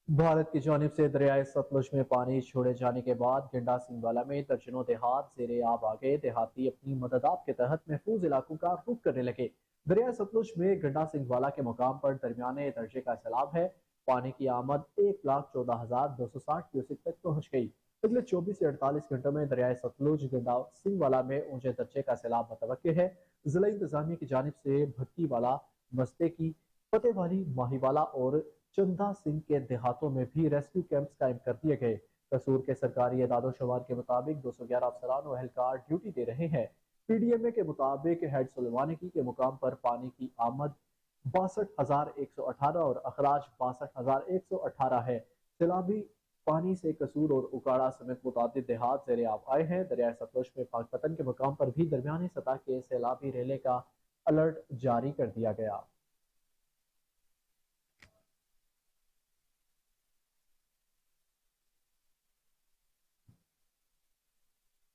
भारत की जानिब से दरियाए सतलुज में पानी छोड़े जाने के बाद गंडा सिंहवाला में दर्जनों देहात जेरे आब आ गए। देहाती अपनी मददात के तहत महफूज इलाकों का रुख करने लगे। दरियाए सतलुज में गंडा सिंहवाला के मुकाम पर दरमियाने दर्जे का सैलाब है। पानी की आमद 1,14,260 क्यूसिक तक पहुंच गई। अगले 24 से 48 घंटों में दरियाए सतलुज गंडा सिंहवाला में ऊंचे दर्जे का सैलाब मुतवक्किल है। जिला इंतजामिया की जानिब से भक्की वाला, मस्ते की, फतेहवाली, माहीवाला और चंदा सिंह के देहातों में भी रेस्क्यू कैंप्स कायम कर दिए गए। कसूर के सरकारी एदादोशुमार के मुताबिक 211 अफसरान और एहलकार ड्यूटी दे रहे हैं। पीडीएमए के मुताबिक हेड सुलेमानी के मुकाम पर पानी की आमद 62,118 और अखराज 62,118 है। सैलाबी पानी से कसूर और उकाड़ा समेत मुतादिद देहात ज़ेरे आब आए हैं। दरिया सतलुज में पाकपतन के मुकाम पर भी दरमियानी सतह के सैलाबी रेले का अलर्ट जारी कर दिया गया।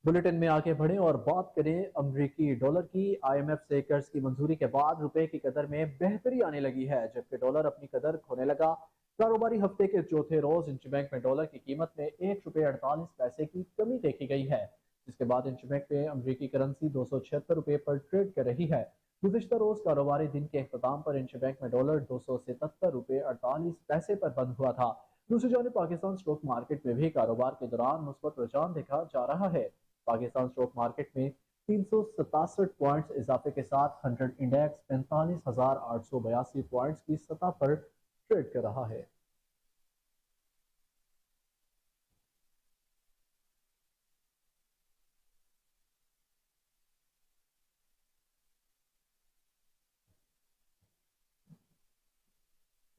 बुलेटिन में आगे बढ़े और बात करें अमरीकी डॉलर की। आईएमएफ से कर्ज की मंजूरी के बाद रुपए की कदर में बेहतरी आने लगी है, जबकि डॉलर अपनी कदर खोने लगा। कारोबारी हफ्ते के चौथे रोज इंचबैंक में डॉलर की कीमत में 1 रुपये 48 पैसे की कमी देखी गई है, जिसके बाद इंचबैंक में अमरीकी करेंसी 276 रुपये पर ट्रेड कर रही है। गुज़िश्ता रोज कारोबारी दिन के अख्ताम पर इंचबैंक में डॉलर 277 रुपये 48 पैसे पर बंद हुआ था। दूसरी जानब पाकिस्तान स्टॉक मार्केट में भी कारोबार के दौरान मुस्बत रुझान देखा जा रहा है। पाकिस्तान स्टॉक मार्केट में 367 पॉइंट्स इजाफे के साथ 100 इंडेक्स 45,882 पॉइंट्स की सतह पर ट्रेड कर रहा है।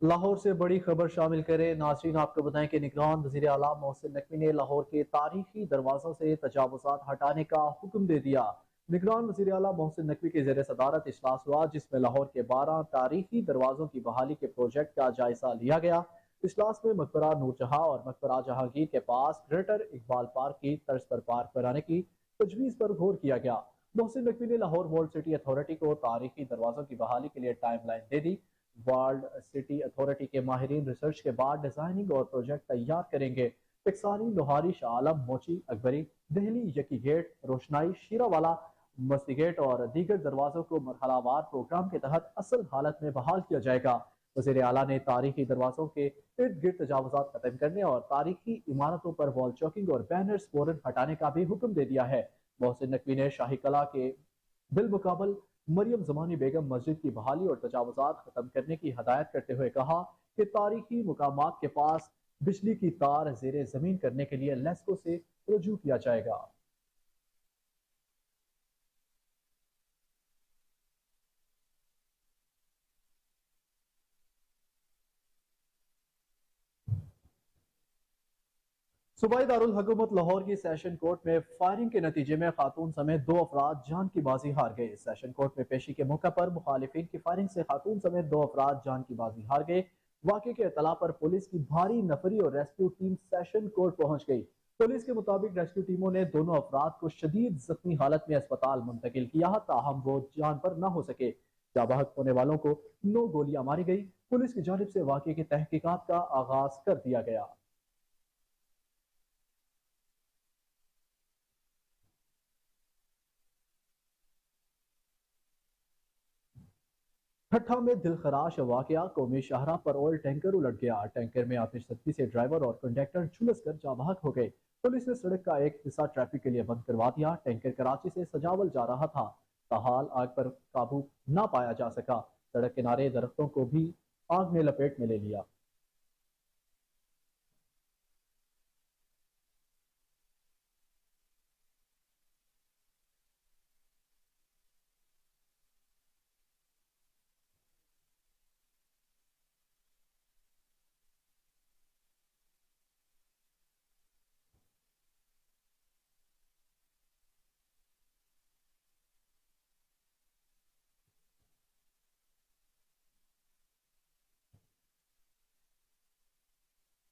लाहौर से बड़ी खबर शामिल करें। नाज़रीन, आपको बताएं कि निगरान वज़ीर आला मोहसिन नकवी ने लाहौर के तारीखी दरवाजों से तजावुज़ात हटाने का हुक्म दे दिया। निगरान वज़ीर आला मोहसिन नकवी के ज़ेर सदारत इजलास हुआ, जिसमें लाहौर के 12 तारीखी दरवाजों की बहाली के प्रोजेक्ट का जायजा लिया गया। इजलास में मकबरा नूरजहां और मकबरा जहांगीर के पास ग्रेटर इकबाल पार्क की तर्ज पर पार्क बनाने की तजवीज़ पर गौर किया गया। मोहसिन नकवी ने लाहौर वर्ल्ड सिटी अथॉरिटी को तारीखी दरवाजों की बहाली के लिए टाइम लाइन दे दी। वर्ल्ड सिटी अथॉरिटी के माहिरीन रिसर्च के बाद डिजाइनिंग और प्रोजेक्ट तैयार करेंगे। टेक्सानी, लोहारी, शाह आलम, मोची, अकबरी, दहली, यकी गेट, रोशनाई, शीरावाला, मस्ती गेट और दीगर दरवाजों को मरहलावार प्रोग्राम के तहत असल हालत में बहाल किया जाएगा। वज़ीर आला ने तारीखी दरवाजों के इर्द गिर्द तजावुजात खत्म करने और तारीखी इमारतों पर वॉल चौकिंग और बैनर्स फौरन हटाने का भी हुक्म दे दिया है। मोहसिन नकवी ने शाही कला के बिलमुकाबल मरियम जमानी बेगम मस्जिद की बहाली और तजावुजात खत्म करने की हदायत करते हुए कहा कि तारीखी मुकामात के पास बिजली की तार जेर जमीन करने के लिए लेस्को से रजू किया जाएगा। सूबाई दारुल हुकूमत लाहौर की सेशन कोर्ट में फायरिंग के नतीजे में खातून समेत 2 अफराद जान की बाजी हार गए। सेशन कोर्ट में पेशी के मौके पर मुखालिफिन की फायरिंग से खातून समेत 2 अफराद जान की बाजी हार गए। वाक़े के इत्तला पर पुलिस की भारी नफरी और रेस्क्यू टीम सेशन कोर्ट पहुंच गई। पुलिस के मुताबिक रेस्क्यू टीमों ने दोनों अफराद को शदीद जख्मी हालत में अस्पताल मुंतकिल किया, ताहम वो जान पर न हो सके। जाबाहक होने वालों को 9 गोलियां मारी गई। पुलिस की जानिब से वाक़े की तहकीकात का आगाज कर दिया गया। ٹھٹھا میں دل خراش واقعہ، قومی شاہراہ پر آئل ٹینکر الٹ گیا، ٹینکر میں آتش زدگی سے ڈرائیور اور کنڈکٹر جھلس کر جاں بحق ہو گئے۔ پولیس نے سڑک کا ایک حصہ ٹریفک کے لیے بند کروا دیا۔ ٹینکر کراچی سے سجاول جا رہا تھا، تاحال آگ پر قابو نہ پایا جا سکا، سڑک کنارے درختوں کو بھی آگ نے لپیٹ میں لے لیا۔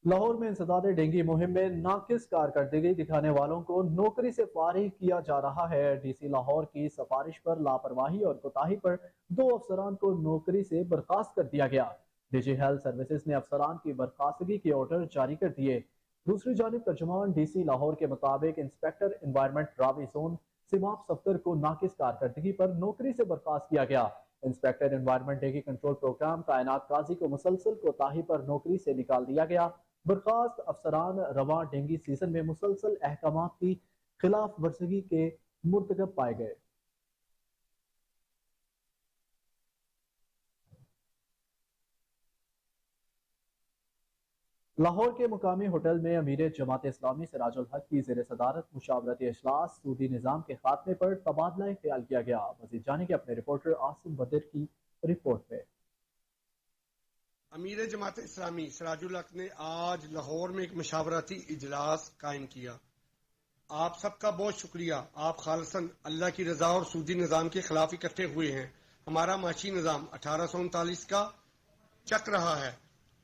لاہور میں انسداد ڈینگی مہم میں ناقص کارکردگی دکھانے والوں کو نوکری سے فارغ کیا جا رہا ہے۔ ڈی سی لاہور کی سفارش پر لاپرواہی اور کوتاہی پر 2 افسران کو نوکری سے برخاست کر دیا گیا۔ ڈی جی ہیلتھ سروسز نے افسران کی برخاستگی کے آرڈر جاری کر دیے۔ دوسری جانب ترجمان ڈی سی لاہور کے مطابق انسپیکٹر انوائرمنٹ راوی زون سماپ صفدر کو ناقص کارکردگی پر نوکری سے برخاست کیا گیا۔ Inspector environment dengue control programme Kainat Qazi کو مسلسل کوتاہی پر نوکری سے نکال دیا گیا۔ برخاست افسران رواں ڈینگی سیزن میں مسلسل احکامات کی خلاف ورزی کے مرتکب پائے گئے۔ لاہور کے مقامی ہوٹل میں امیر جماعت اسلامی سراج الحق کی زیر صدارت مشاورتی اجلاس، سودی نظام کے خاتمے پر تبادلہ خیال کیا گیا۔ مزید جانیں کہ اپنے رپورٹر عاصم بدر کی رپورٹ میں۔ امیر جماعت اسلامی سراج الحق نے آج لاہور میں ایک مشاورتی اجلاس قائم کیا۔ آپ سب کا بہت شکریہ۔ آپ خالصاً اللہ کی رضا اور سودی نظام کے خلاف اکٹھے ہوئے ہیں۔ ہمارا معاشی نظام 1839 کا چک رہا ہے۔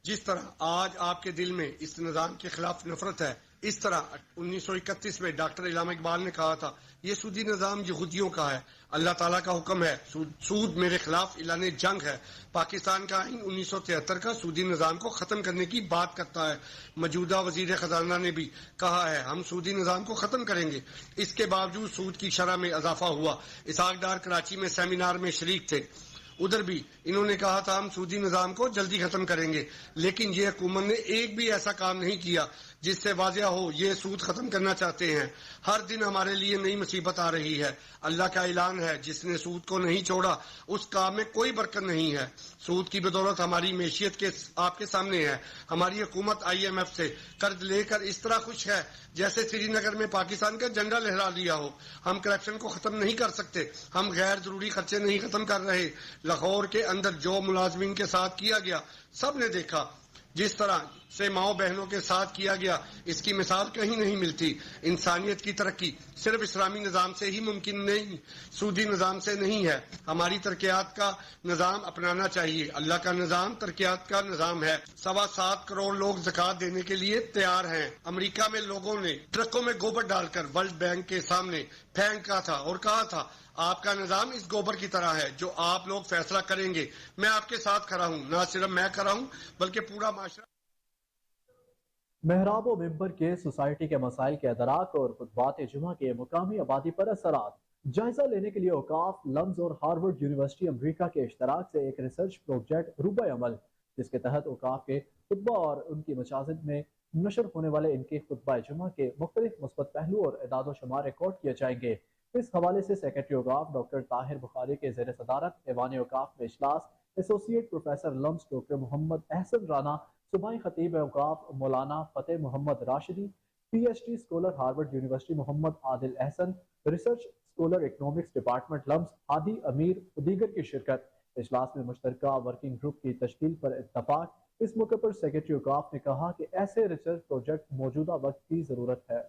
جس طرح آج آپ کے دل میں اس نظام کے خلاف نفرت ہے، اس طرح 1931 میں ڈاکٹر علامہ اقبال نے کہا تھا یہ سودی نظام یہودیوں کا ہے، اللہ تعالیٰ کا حکم ہے، سود میرے خلاف اعلان جنگ ہے۔ پاکستان کا آئین 1973 کا سودی نظام کو ختم کرنے کی بات کرتا ہے۔ موجودہ وزیر خزانہ نے بھی کہا ہے ہم سودی نظام کو ختم کریں گے۔ اس کے باوجود سود کی شرح میں اضافہ ہوا۔ اسحاق ڈار کراچی میں سیمینار میں شریک تھے، ادھر بھی انہوں نے کہا تھا ہم سودی نظام کو جلدی ختم کریں گے، لیکن یہ حکومت نے ایک بھی ایسا کام نہیں کیا جس سے واضح ہو یہ سود ختم کرنا چاہتے ہیں۔ ہر دن ہمارے لیے نئی مصیبت آ رہی ہے۔ اللہ کا اعلان ہے جس نے سود کو نہیں چھوڑا اس کام میں کوئی برکت نہیں ہے۔ سود کی بدولت ہماری معیشت کے آپ کے سامنے ہے۔ ہماری حکومت IMF سے قرض لے کر اس طرح خوش ہے جیسے سری نگر میں پاکستان کا جھنڈا لہرا لیا ہو۔ ہم کرپشن کو ختم نہیں کر سکتے، ہم غیر ضروری خرچے نہیں ختم کر رہے۔ لاہور کے اندر جو ملازمین کے ساتھ کیا گیا سب نے دیکھا، جس طرح سے ماؤں بہنوں کے ساتھ کیا گیا اس کی مثال کہیں نہیں ملتی۔ انسانیت کی ترقی صرف اسلامی نظام سے ہی ممکن نہیں، سودی نظام سے نہیں ہے۔ ہماری ترقیات کا نظام اپنانا چاہیے۔ اللہ کا نظام ترقیات کا نظام ہے۔ 7.25 کروڑ لوگ زکوٰۃ دینے کے لیے تیار ہیں۔ امریکہ میں لوگوں نے ٹرکوں میں گوبر ڈال کر ورلڈ بینک کے سامنے پھینکا تھا اور کہا تھا آپ کا نظام اس گوبر کی طرح ہے، جو آپ لوگ فیصلہ کریں گے میں آپ کے ساتھ کھڑا ہوں۔ نہ صرف میں کھڑا ہوں بلکہ پورا معاشرہ۔ محراب و ممبر کے سوسائٹی کے مسائل کے ادراک اور خطبات جمعہ کے مقامی آبادی پر اثرات جائزہ لینے کے لیے اوقاف، لمز اور ہارورڈ یونیورسٹی امریکہ کے اشتراک سے ایک ریسرچ پروجیکٹ روبہ عمل، جس کے تحت اوقاف کے خطبہ اور ان کی مجازت میں نشر ہونے والے ان کے خطبہ جمعہ کے مختلف مثبت پہلو اور اعداد و شمار ریکارڈ کیے جائیں گے۔ اس حوالے سے سیکرٹری اوقاف ڈاکٹر طاہر بخاری کے زیر صدارت ایوان اوقاف میں اجلاس، associate professor LUMS doctor Muhammad Ahsan Rana, صوبائی خطیب اوقاف Maulana Fateh Muhammad Rashidi, PhD scholar Harvard university Muhammad Adil Ahsan, research scholar economics department LUMS Hadi Amir و دیگر کی شرکت۔ اجلاس میں مشترکہ ورکنگ گروپ کی تشکیل پر اتفاق۔ اس موقع پر سیکرٹری اوقاف نے کہا کہ ایسے ریسرچ پروجیکٹ موجودہ وقت کی ضرورت ہے۔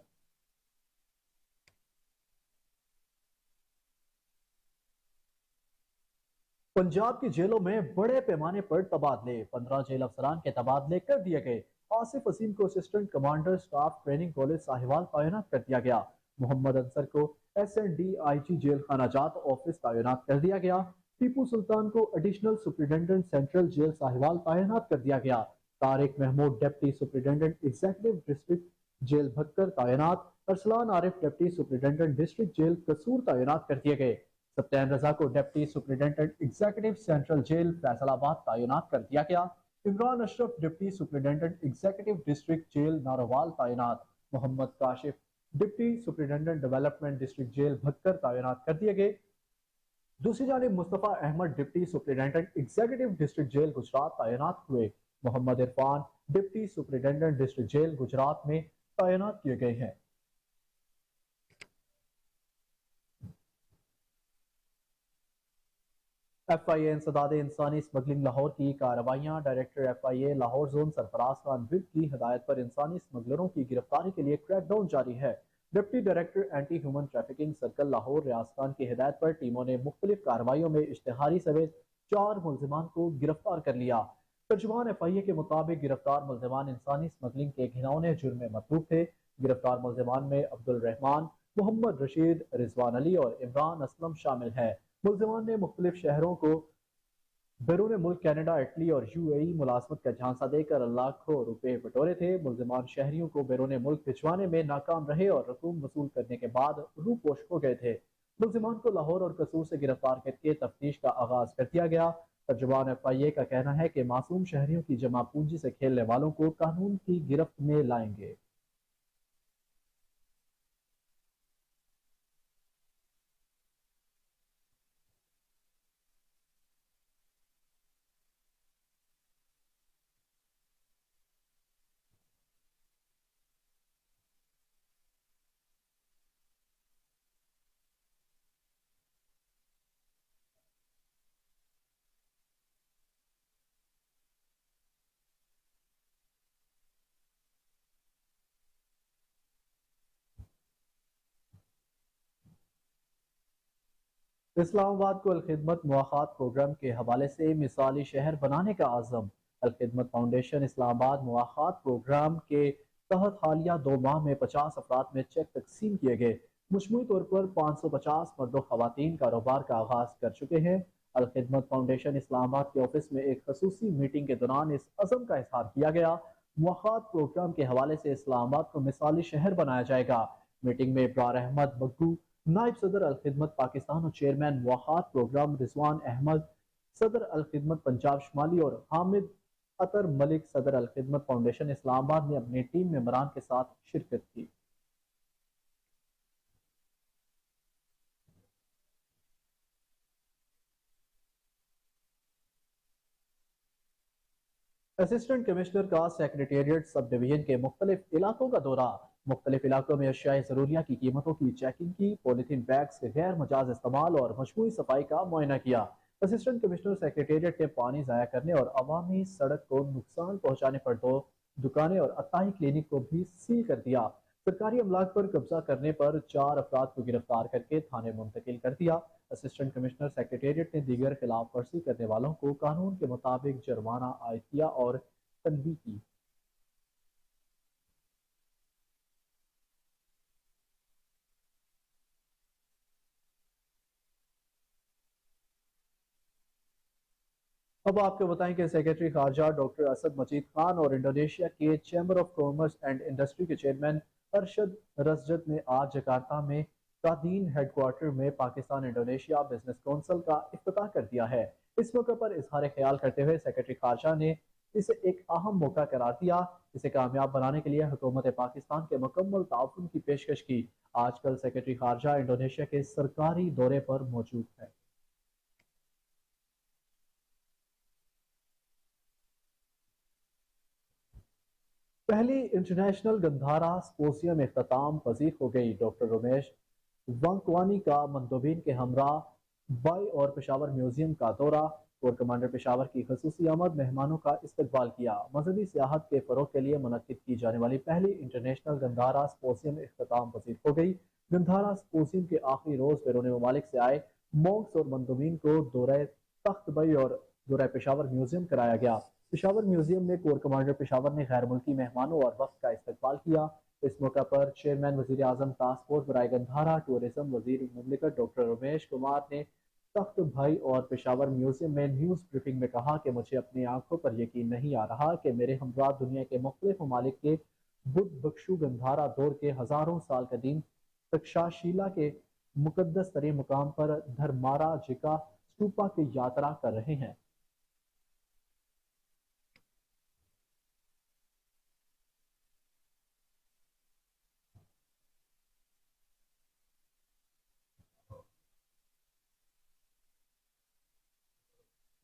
پنجاب کی جیلوں میں بڑے پیمانے پر تبادلے، 15 جیل افسران کے تبادلے کر دیے گئے۔ آصف وسیم کو assistant commander staff training college Sahiwal تعینات کر دیا گیا۔ محمد انصر کو SNDIG جیل خانہ جات آفس تعینات کر دیا گیا۔ ٹیپو سلطان کو additional superintendent central jail Sahiwal تعینات کر دیا گیا۔ Tariq Mahmood deputy superintendent executive district jail Bhakkar تعینات۔ Arsalan Arif deputy superintendent district jail Kasur تعینات کر دیے گئے۔ सत्येंद्र रजा को deputy superintendent executive central jail Faisalabad तैनात कर दिया गया। Imran Ashraf deputy superintendent executive district jail Narowal तैनात। Mohammad Kashif deputy superintendent development district jail Bhakkar तैनात कर दिए गए। दूसरी जानिब Mustafa Ahmad deputy superintendent executive district jail Gujrat तैनात हुए। Mohammad Irfan deputy superintendent district jail Gujrat में तैनात किए गए हैं। FIA इंसदाद इंसानी स्मगलिंग लाहौर की कार्रवाइयां। Director FIA Lahore zone Sarfraz Khan विद की हिदायत पर इंसानी स्मगलरों की गिरफ्तारी के लिए क्रैकडाउन जारी है। Deputy director anti human trafficking circle Lahore Riaz Khan की हिदायत पर टीमों ने मुख्तलिफ कार्रवाइयों में इश्तिहारी समेत 4 मुलजिमान को गिरफ्तार कर लिया। तर्जुमान FIA के मुताबिक गिरफ्तार मुलजिमान इंसानी स्मगलिंग के घिनौने जुर्म में मतलूब थे। गिरफ्तार मुलजिमान में अब्दुल रहमान, मोहम्मद रशीद, रिजवान अली और इमरान असलम शामिल है। मुलजिमान ने मुख्तलिफ शहरों को बैरून मुल्क कनाडा, इटली और UAE मुलाजमत का झांसा देकर लाखों रुपए बटोरे थे। मुलजिमान शहरियों को बैरून मुल्क भिजवाने में नाकाम रहे और रकूम वसूल करने के बाद रूपोश हो गए थे। मुलजिमान को लाहौर और कसूर से गिरफ्तार करके तफ्तीश का आगाज कर दिया गया। तर्जुमान FIA का कहना है कि मासूम शहरियों की जमा पूंजी से खेलने वालों को कानून की गिरफ्त में लाएंगे। इस्लामाबाद को अलखिदमत मुआखात प्रोग्राम के हवाले से मिसाली शहर बनाने का आज़म। अलखिदमत फाउंडेशन इस्लामाबाद मुआखात प्रोग्राम के तहत हालिया 2 माह में 50 अफराद में चेक तकसीम किए गए। मजमूई तौर पर 550 मर्द खवातीन कारोबार का आगाज कर चुके हैं। अलखिदमत फाउंडेशन इस्लामाबाद के ऑफिस में एक खसूसी मीटिंग के दौरान इस अज़म का इजहार किया गया। मुआखात प्रोग्राम के हवाले से इस्लामाबाद को मिसाली शहर बनाया जाएगा। मीटिंग में इब्रार अहमद बग्गू, नायब सदर अलखिदमत पाकिस्तान और चेयरमैन मुआखात प्रोग्राम रिजवान अहमद, सदर अलखिदमत पंजाब शुमाली और हामिद अतर मलिक सदर अलखिदमत फाउंडेशन इस्लामाबाद ने अपनी टीम मेंबरान के साथ शिरकत की। असिस्टेंट कमिश्नर का सेक्रेटेरिएट सब डिवीजन के मुख्तलिफ इलाकों का दौरा। मुख्तलिफ इलाकों में अशियाए ज़रूरिया की कीमतों की चेकिंग की, पॉलीथीन बैग्स के गैर मजाज इस्तेमाल और मजमूई सफाई का मुआयना किया। असिस्टेंट कमिश्नर सेक्रेटेरिएट ने पानी ज़ाया करने और अवामी सड़क को नुकसान पहुंचाने पर 2 दुकानें और अताई क्लिनिक को भी सील कर दिया। सरकारी अमलाक पर कब्जा करने पर 4 अफराद को गिरफ्तार करके थाने मुंतकिल कर दिया। असिस्टेंट कमिश्नर सेक्रेटेरिएट ने दीगर खिलाफ वर्जी करने वालों को कानून के मुताबिक जुर्माना आयद किया और तनबीह की। अब आपको बताएं कि सेक्रेटरी खारजा डॉक्टर असद मजीद खान और इंडोनेशिया के chamber of commerce and industry के चेयरमैन अरशद रसजत ने आज जकार्ता में कादीन हेडक्वार्टर में पाकिस्तान इंडोनेशिया बिजनेस काउंसिल का इफ्तिताह कर दिया है। इस मौके पर इजहार ख्याल करते हुए सेक्रेटरी खारजा ने इसे एक अहम मौका करार दिया। इसे कामयाब बनाने के लिए हुकूमत पाकिस्तान के मुकम्मल ताउन की पेशकश की। आजकल सेक्रेटरी खारजा इंडोनेशिया के सरकारी दौरे पर मौजूद है। पहली इंटरनेशनल गंधारा स्पोर्ट्सियम इख्तिताम पजीर हो गई। डॉक्टर रमेश वांकवानी का मंदोबीन के हमरा बाई और पेशावर म्यूजियम का दौरा। कोर कमांडर पेशावर की खसूसी आमद मेहमानों का इस्तकबाल किया। मजहबी सियाहत के फरोग के लिए मुनक्किद की जाने वाली पहली इंटरनेशनल गंधारा स्पोर्ट्सियम इख्तिताम पजीर हो गई। गंधारा स्पोर्ट्सियम के आखिरी रोज बैरून ममालिक से आए मॉन्क्स और मंदोबीन को दौरे तख्त बई और दौरे पेशावर म्यूजियम कराया गया। पेशावर म्यूजियम में कोर कमांडर पेशावर ने गैर मुल्की मेहमानों और वक्त का इस्तकबाल किया। इस मौका पर चेयरमैन वजीर आजम टास्क फोर्स बराए गंधारा टूरिज्म वजीर मुमलिकत डॉक्टर रमेश कुमार ने तख्त भाई और पेशावर म्यूजियम में न्यूज ब्रीफिंग में कहा कि मुझे अपनी आंखों पर यकीन नहीं आ रहा कि मेरे हमरा दुनिया के मुख्तलिफ ममालिक के बुद्ध बख्शु गंधारा दौर के हजारों साल कदीम तक्षशिला के मुकद्दस तरीन मुकाम पर धर्मारा जिका स्तूपा की यात्रा कर रहे हैं।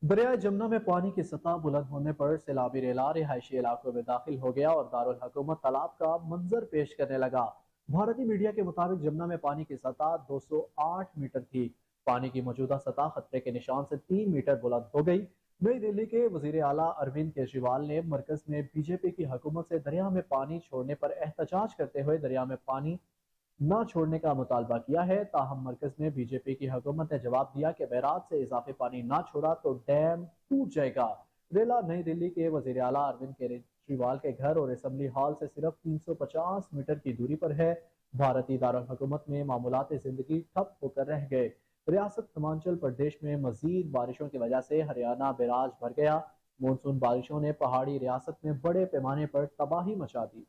दरिया जमुना में पानी की सतह बुलंद होने पर सैलाबी रेला रिहायशी इलाकों में दाखिल हो गया और दारुल हुकूमत तालाब का मंजर पेश करने लगा। भारतीय मीडिया के मुताबिक जमुना में पानी की सतह 208 मीटर थी। पानी की मौजूदा सतह खतरे के निशान से 3 मीटर बुलंद हो गई। नई दिल्ली के वजीर आला अरविंद केजरीवाल ने मरकज में बीजेपी की हुकूमत से दरिया में पानी छोड़ने पर एहतजाज करते हुए दरिया में पानी न छोड़ने का मुतालबा किया है। ताहम मरकज में बीजेपी की हुकूमत ने जवाब दिया कि बैराज से इजाफे पानी ना छोड़ा तो डैम टूट जाएगा। रेला नई दिल्ली के वजीर आला अरविंद केजरीवाल के घर और असेंबली हॉल से सिर्फ 350 मीटर की दूरी पर है। भारतीय दारुल हुकूमत में मामूलात जिंदगी ठप होकर रह गए। रियासत हिमाचल प्रदेश में मजीद बारिशों की वजह से हरियाणा बैराज भर गया। मानसून बारिशों ने पहाड़ी रियासत में बड़े पैमाने पर तबाही मचा दी।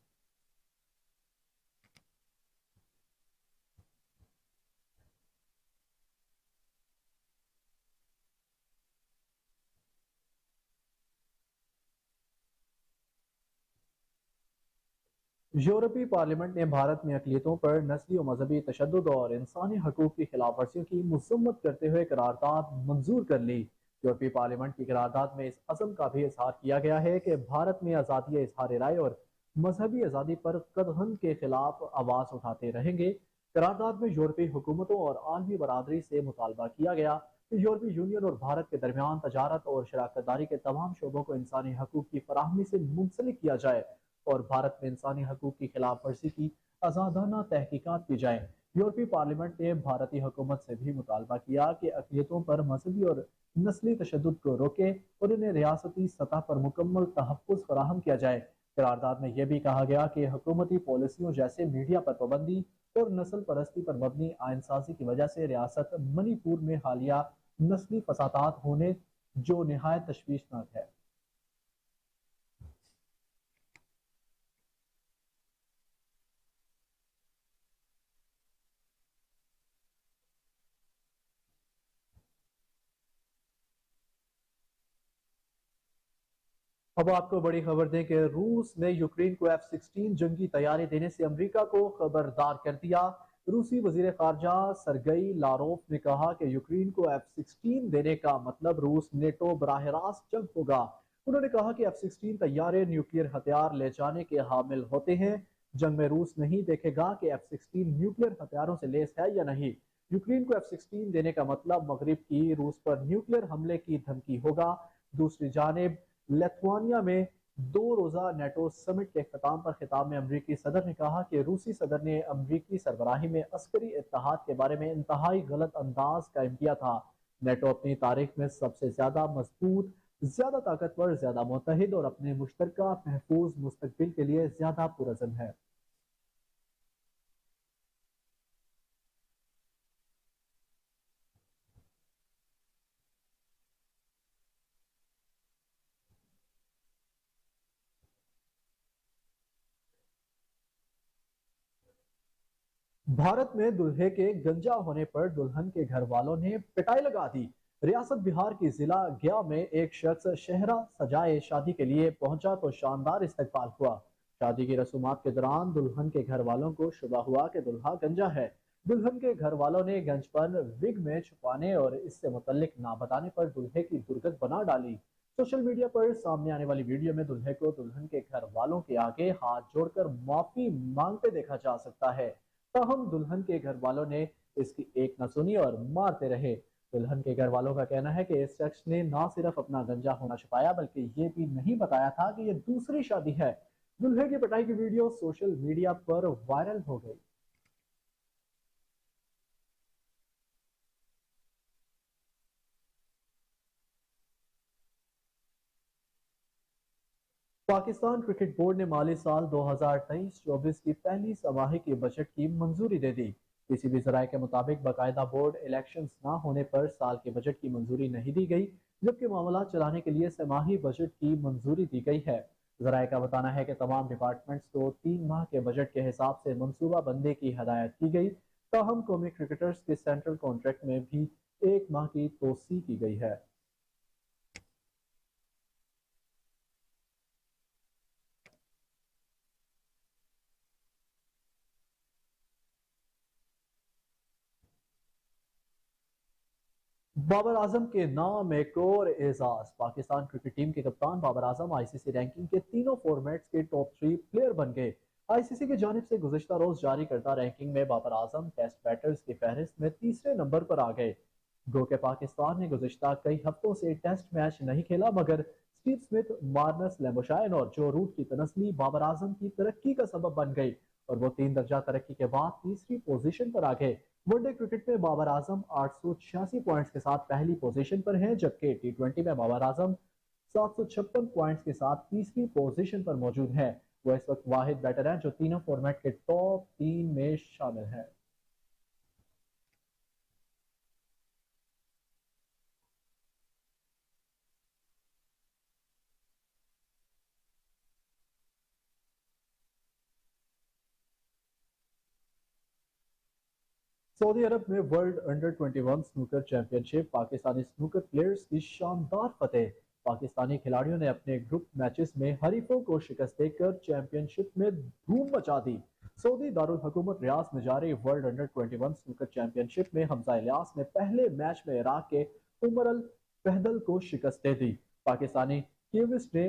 यूरोपीय पार्लियामेंट ने भारत में अकलियतों पर नस्ली और मजहबी तशद्दुद और इंसानी हकूक की खिलाफ वर्जियों की मजम्मत करते हुए करारदाद मंजूर कर ली। यूरोपीय पार्लियामेंट की करारदाद में इस अज़म का भी इजहार किया गया है कि भारत में आज़ादी इजहार राय और मजहबी आज़ादी पर कदहन के खिलाफ आवाज़ उठाते रहेंगे। करारदाद में यूरोपीय हुकूमतों और आलमी बरादरी से मुतालबा किया गया कि यूरोपीय यूनियन और भारत के दरमियान तजारत और शराकत दारी के तमाम शोबों को इंसानी हकूक की फराहमी से मुंसलिक किया जाए और भारत में इंसानी हकूक की खिलाफ वर्जी की आज़ादाना तहकीकात की जाए। यूरोपीय पार्लियामेंट ने भारतीय हुकूमत से भी मुतालबा किया कि अक़लियतों पर मजहबी और नस्ली तशद्दुद को रोके और इन्हें रियासती सतह पर मुकम्मल तहफ़्फ़ुज़ फराहम किया जाए। करारदाद में यह भी कहा गया कि हुकूमती पॉलिसियों जैसे मीडिया पर पाबंदी और नस्ल परस्ती पर मबनी आइन साजी की वजह से रियासत मणिपुर में हालिया नस्ली फसादात होने जो निहायत तशवीशनाक है। अब आपको बड़ी खबर दें कि रूस ने यूक्रेन को F-16 जंगी तैयारी देने से अमेरिका को खबरदार कर दिया। रूसी वजीर खारजा सरगई लारोफ ने कहा कि यूक्रेन को F-16 देने का मतलब रूस नेटो बराह रास्त जंग होगा। उन्होंने कहा कि F-16 तैयारे न्यूक्लियर हथियार ले जाने के हामिल होते हैं। जंग में रूस नहीं देखेगा कि F-16 न्यूक्लियर हथियारों से लेस है या नहीं। यूक्रेन को F-16 देने का मतलब मगरिब की रूस पर न्यूक्लियर हमले की धमकी होगा। दूसरी जानिब लिथुआनिया में 2 रोजा नेटो समिट के अख्ताम पर खिताब में अमरीकी सदर ने कहा कि रूसी सदर ने अमरीकी सरबराही में अस्करी इत्तेहाद के बारे में इंतहाई गलत अंदाज कायम किया था। नेटो अपनी तारीख में सबसे ज्यादा मजबूत, ज्यादा ताकतवर, ज्यादा मुत्तहिद और अपने मुश्तरका महफूज मुस्तकबिल के लिए ज्यादा पुरअज़्म है। भारत में दूल्हे के गंजा होने पर दुल्हन के घर वालों ने पिटाई लगा दी। रियासत बिहार की जिला गया में एक शख्स शहरा सजाए शादी के लिए पहुंचा तो शानदार इस्तकबाल हुआ। शादी की रसूमात के दौरान दुल्हन के घर वालों को शुबा हुआ कि दुल्हा गंजा है। दुल्हन के घर वालों ने गंजपन विग में छुपाने और इससे मुतल्लिक ना बताने पर दुल्हे की दुर्गत बना डाली। सोशल मीडिया पर सामने आने वाली वीडियो में दुल्हे को दुल्हन के घर वालों के आगे हाथ जोड़कर माफी मांगते देखा जा सकता है। ताहम दुल्हन के घर वालों ने इसकी एक न सुनी और मारते रहे। दुल्हन के घर वालों का कहना है कि इस शख्स ने न सिर्फ अपना गंजा होना छुपाया बल्कि ये भी नहीं बताया था कि ये दूसरी शादी है। दुल्हे की पिटाई की वीडियो सोशल मीडिया पर वायरल हो गई। पाकिस्तान क्रिकेट बोर्ड ने माली साल 2023-24 की पहली छमाही की बजट की मंजूरी दे दी। पीसीबी जराये के मुताबिक बाकायदा बोर्ड इलेक्शंस न होने पर साल के बजट की मंजूरी नहीं दी गई, जबकि मामला चलाने के लिए छमाही बजट की मंजूरी दी गई है। जराये का बताना है कि तमाम डिपार्टमेंट्स को 3 माह के बजट के हिसाब से मनसूबा बंदी की हदायत की गई تاہم قومی کرکٹرز کے سینٹرل کانٹریکٹ میں بھی 1 ماہ کی توسیع کی گئی ہے۔ بابر اعظم کے نام ایک اور اعزاز۔ پاکستان کرکٹ ٹیم کے کپتان بابر اعظم آئی سی سی رینکنگ کے تینوں فارمیٹس کے ٹاپ 3 پلیئر بن گئے۔ آئی سی سی کی جانب سے گزشتہ روز جاری کردہ رینکنگ میں بابر اعظم ٹیسٹ بیٹرز کی فہرست میں تیسرے نمبر پر آ گئے۔ گو کہ پاکستان نے گزشتہ کئی ہفتوں سے ٹیسٹ میچ نہیں کھیلا، مگر اسٹیو اسمتھ، مارنس لیمبوشائن اور جو روٹ کی تنزلی بابر اعظم کی ترقی کا سبب بن گئی اور وہ 3 درجہ ترقی کے بعد تیسری پوزیشن پر آ گئے۔ ون ڈے کرکٹ میں بابر اعظم 886 پوائنٹس کے ساتھ پہلی پوزیشن پر ہیں، جبکہ ٹی 20 میں بابر اعظم 756 پوائنٹس کے ساتھ تیسری پوزیشن پر موجود ہیں۔ وہ اس وقت واحد بیٹر ہیں جو تینوں فارمیٹ کے ٹاپ 3 میں شامل ہیں۔ سعودی عرب میں ورلڈ انڈر 21 سنوکر چیمپئن شپ پاکستانی سنوکر پلیئرز کی شاندار فتح۔ پاکستانی کھلاڑیوں نے اپنے گروپ میچز میں حریفوں کو شکست دے کر چیمپئن شپ میں دھوم مچا دی۔ سعودی دارالحکومت ریاض میں جاری ورلڈ انڈر 21 سنوکر چیمپئن شپ میں حمزہ الیاس نے پہلے میچ میں عراق کے عمر الفہدل کو شکست دے دی۔ پاکستانی کیوس نے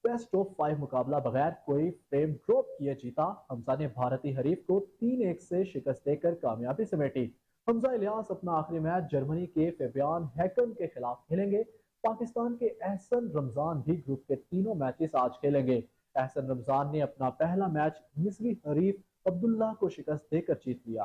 بیسٹ آف 5 مقابلہ بغیر کوئی فریم ڈراپ کیے جیتا۔ حمزہ نے بھارتی حریف کو 3-1 سے شکست دے کر کامیابی سمیٹی۔ حمزہ الیاس اپنا آخری میچ جرمنی کے فیبیان ہیکن کے خلاف کھیلیں گے۔ پاکستان کے احسن رمضان بھی گروپ کے تینوں میچز آج کھیلیں گے۔ احسن رمضان نے اپنا پہلا میچ مصری حریف عبداللہ کو شکست دے کر جیت لیا۔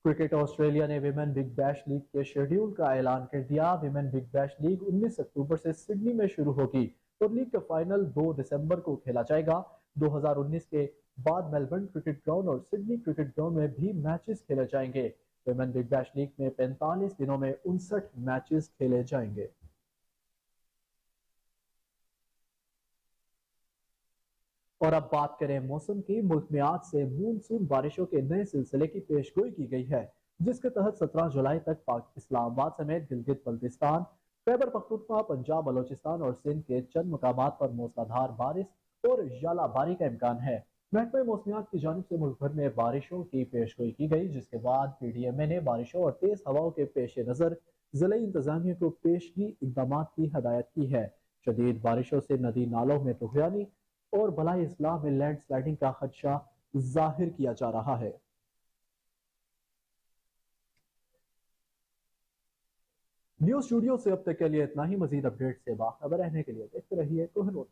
کرکٹ آسٹریلیا نے ویمن بگ بیش لیگ کے شیڈیول کا اعلان کر دیا۔ ویمن بگ بیش لیگ 19 اکتوبر سے سڈنی میں شروع ہوگی اور لیگ کا فائنل 2 دسمبر کو کھیلا جائے گا۔ 2019 کے بعد میلبرن کرکٹ گراؤنڈ اور سڈنی کرکٹ گراؤنڈ میں بھی میچز کھیلے جائیں گے۔ ویمن بگ بیش لیگ میں 45 دنوں میں 59 میچز کھیلے جائیں گے۔ اور اب بات کریں موسم کی۔ ملک میں آج سے مونسون بارشوں کے نئے سلسلے کی پیشگوئی کی گئی ہے، جس کے تحت 17 جولائی تک اسلام آباد سمیت گلگت بلتستان، خیبر پختونخوا، پنجاب، بلوچستان اور سندھ کے چند مقامات پر موسلا دھار بارش اور ژالہ باری کا امکان ہے۔ محکمہ موسمیات کی جانب سے ملک بھر میں بارشوں کی پیشگوئی کی گئی، جس کے بعد پی ڈی ایم اے نے بارشوں اور تیز ہواؤں کے پیش نظر ضلعی انتظامیہ کو پیشگی اقدامات کی ہدایت کی ہے۔ شدید بارشوں سے ندی نالوں میں طغیانی اور بلائی اضلاع میں لینڈ سلائیڈنگ کا خدشہ ظاہر کیا جا رہا ہے۔ نیوز اسٹوڈیو سے اب تک کے لیے اتنا ہی۔ مزید اپڈیٹ سے باخبر رہنے کے لیے دیکھتے رہیے کوہ نور۔